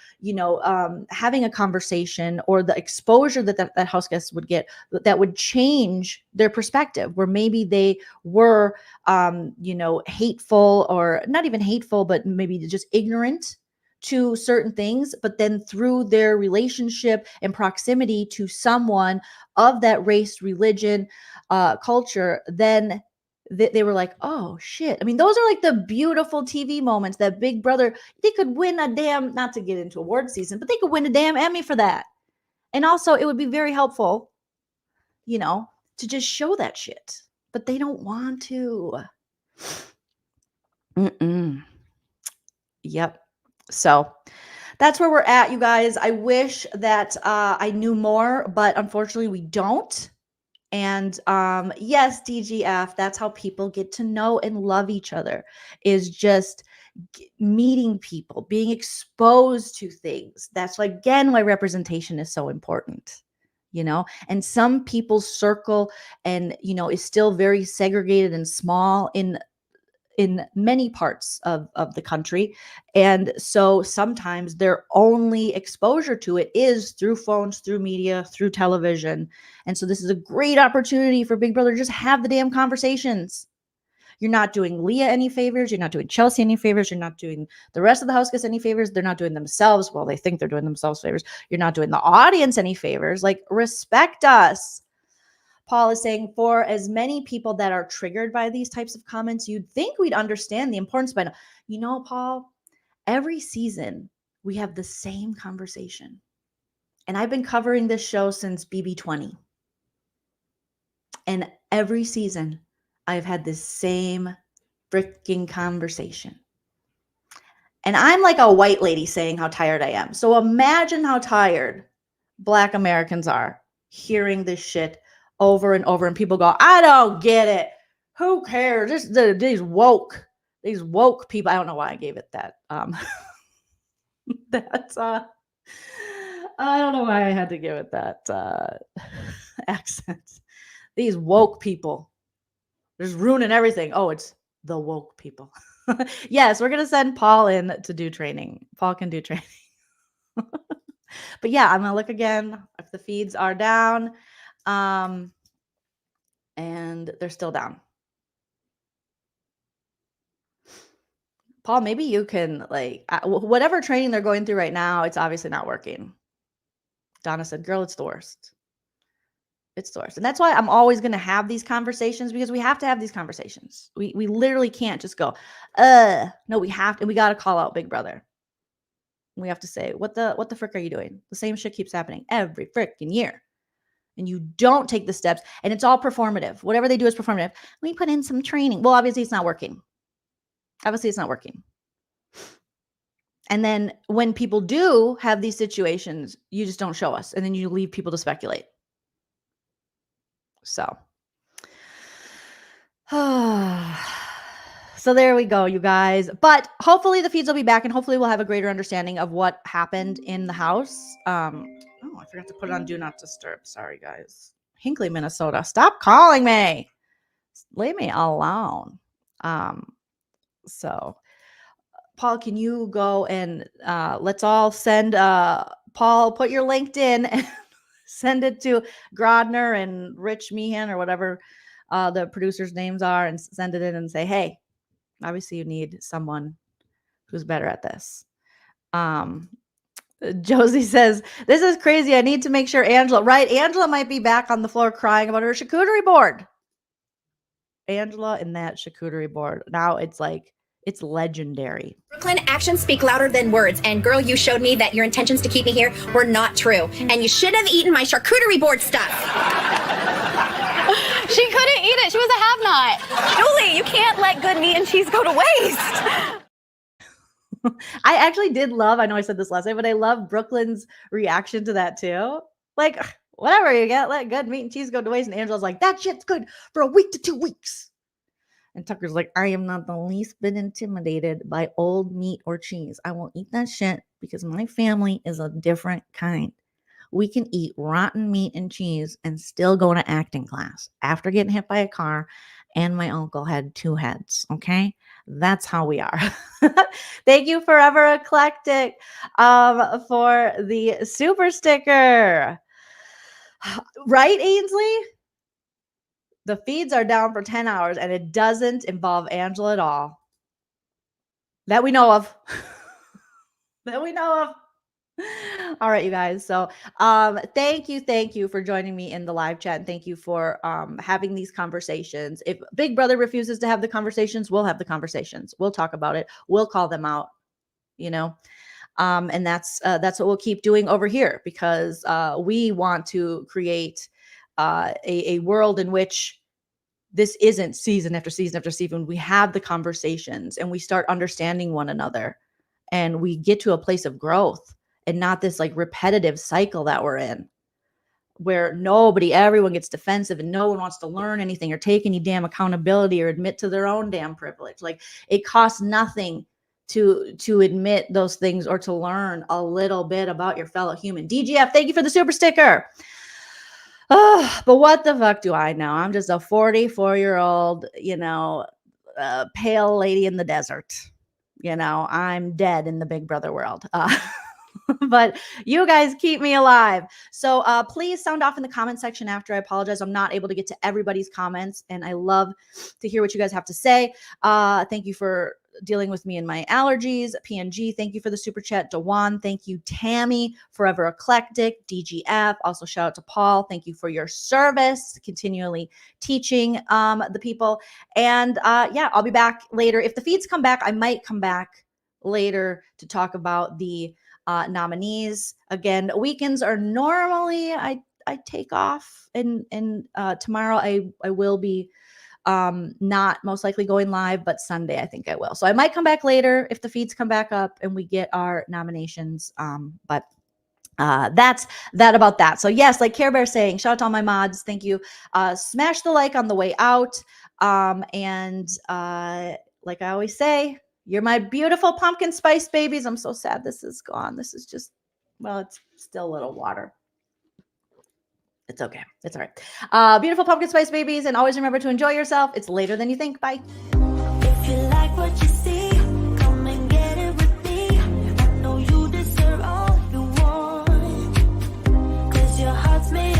having a conversation, or the exposure that house guests would get that would change their perspective, where maybe they were, hateful, or not even hateful, but maybe just ignorant to certain things. But then through their relationship and proximity to someone of that race, religion, culture, then they were like, oh shit. I mean, those are like the beautiful TV moments that Big Brother, they could win a damn, not to get into award season, but they could win a damn Emmy for that. And also it would be very helpful, to just show that shit, but they don't want to. Yep. So that's where we're at, you guys. I wish that I knew more, but unfortunately we don't. And yes, DGF, that's how people get to know and love each other, is just meeting people, being exposed to things. That's again why representation is so important. And some people's circle and is still very segregated and small in many parts of the country. And so sometimes their only exposure to it is through phones, through media, through television. And so this is a great opportunity for Big Brother to just have the damn conversations. You're not doing Leah any favors. You're not doing Chelsea any favors. You're not doing the rest of the house guests any favors. They're not doing themselves. Well, they think they're doing themselves favors. You're not doing the audience any favors. Like, respect us. Paul is saying, for as many people that are triggered by these types of comments, you'd think we'd understand the importance. But Paul, every season we have the same conversation. And I've been covering this show since BB20. And every season I've had this same freaking conversation. And I'm like a white lady saying how tired I am. So imagine how tired Black Americans are hearing this shit over and over. And people go, I don't get it. Who cares? These woke people. I don't know why I gave it that. That's I don't know why I had to give it that accent. These woke people. Just ruining everything. Oh, it's the woke people. Yes, we're going to send Paul in to do training. Paul can do training. But yeah, I'm going to look again if the feeds are down. And they're still down. Paul, maybe you can, whatever training they're going through right now, it's obviously not working. Donna said, girl, it's the worst. It's the worst. And that's why I'm always going to have these conversations, because we have to have these conversations. We literally can't just go, no, we have to, and we got to call out Big Brother. We have to say, what the frick are you doing? The same shit keeps happening every frickin' year. And you don't take the steps, and it's all performative. Whatever they do is performative. We put in some training. Well, obviously it's not working. And then when people do have these situations, you just don't show us, and then you leave people to speculate. So there we go, you guys. But hopefully the feeds will be back, and hopefully we'll have a greater understanding of what happened in the house. Oh, I forgot to put it on Do Not Disturb. Sorry, guys. Hinkley, Minnesota. Stop calling me. Leave me alone. So, Paul, can you go and let's all send Paul, put your LinkedIn and send it to Grodner and Rich Meehan or whatever the producers' names are, and send it in and say, hey, obviously you need someone who's better at this. Josie says, this is crazy. I need to make sure Angela might be back on the floor crying about her charcuterie board. Angela and that charcuterie board. Now it's legendary. Brooklyn, actions speak louder than words. And girl, you showed me that your intentions to keep me here were not true. And you should have eaten my charcuterie board stuff. She couldn't eat it. She was a have-not. Julie, you can't let good meat and cheese go to waste. I actually did love, I know I said this last night, but I love Brooklyn's reaction to that too. Like, whatever you get, let good meat and cheese go to waste. And Angela's like, that shit's good for a week to 2 weeks. And Tucker's like, I am not the least bit intimidated by old meat or cheese. I won't eat that shit because my family is a different kind. We can eat rotten meat and cheese and still go to acting class after getting hit by a car. And my uncle had 2 heads. Okay. That's how we are. Thank you, Forever Eclectic, for the super sticker. Right, Ainsley? The feeds are down for 10 hours and it doesn't involve Angela at all. That we know of. That we know of. All right, you guys. So thank you for joining me in the live chat. And thank you for having these conversations. If Big Brother refuses to have the conversations, we'll have the conversations. We'll talk about it. We'll call them out, you know. And that's what we'll keep doing over here because we want to create a world in which this isn't season after season after season. We have the conversations and we start understanding one another and we get to a place of growth and not this like repetitive cycle that we're in where everyone gets defensive and no one wants to learn anything or take any damn accountability or admit to their own damn privilege. Like it costs nothing to admit those things or to learn a little bit about your fellow human. DGF, thank you for the super sticker. Oh, but what the fuck do I know? I'm just a 44-year-old, pale lady in the desert. I'm dead in the Big Brother world. But you guys keep me alive. So please sound off in the comment section after. I apologize. I'm not able to get to everybody's comments, and I love to hear what you guys have to say. Thank you for dealing with me and my allergies. PNG, thank you for the super chat. Dewan, thank you. Tammy, Forever Eclectic, DGF. Also shout out to Paul. Thank you for your service, continually teaching the people. And yeah, I'll be back later. If the feeds come back, I might come back later to talk about the nominees. Again, weekends are normally I take off, and tomorrow I will be not most likely going live, but Sunday I think I will. So I might come back later if the feeds come back up and we get our nominations. But that's that about that. So yes, like Care Bear saying, shout out to all my mods. Thank you. Smash the like on the way out. And like I always say, you're my beautiful pumpkin spice babies. I'm so sad this is gone. This is just, well, it's still a little water. It's okay. It's all right. Beautiful pumpkin spice babies. And always remember to enjoy yourself. It's later than you think. Bye. If you like what you see, come and get it with me. I know you deserve all you want, 'cause your heart's made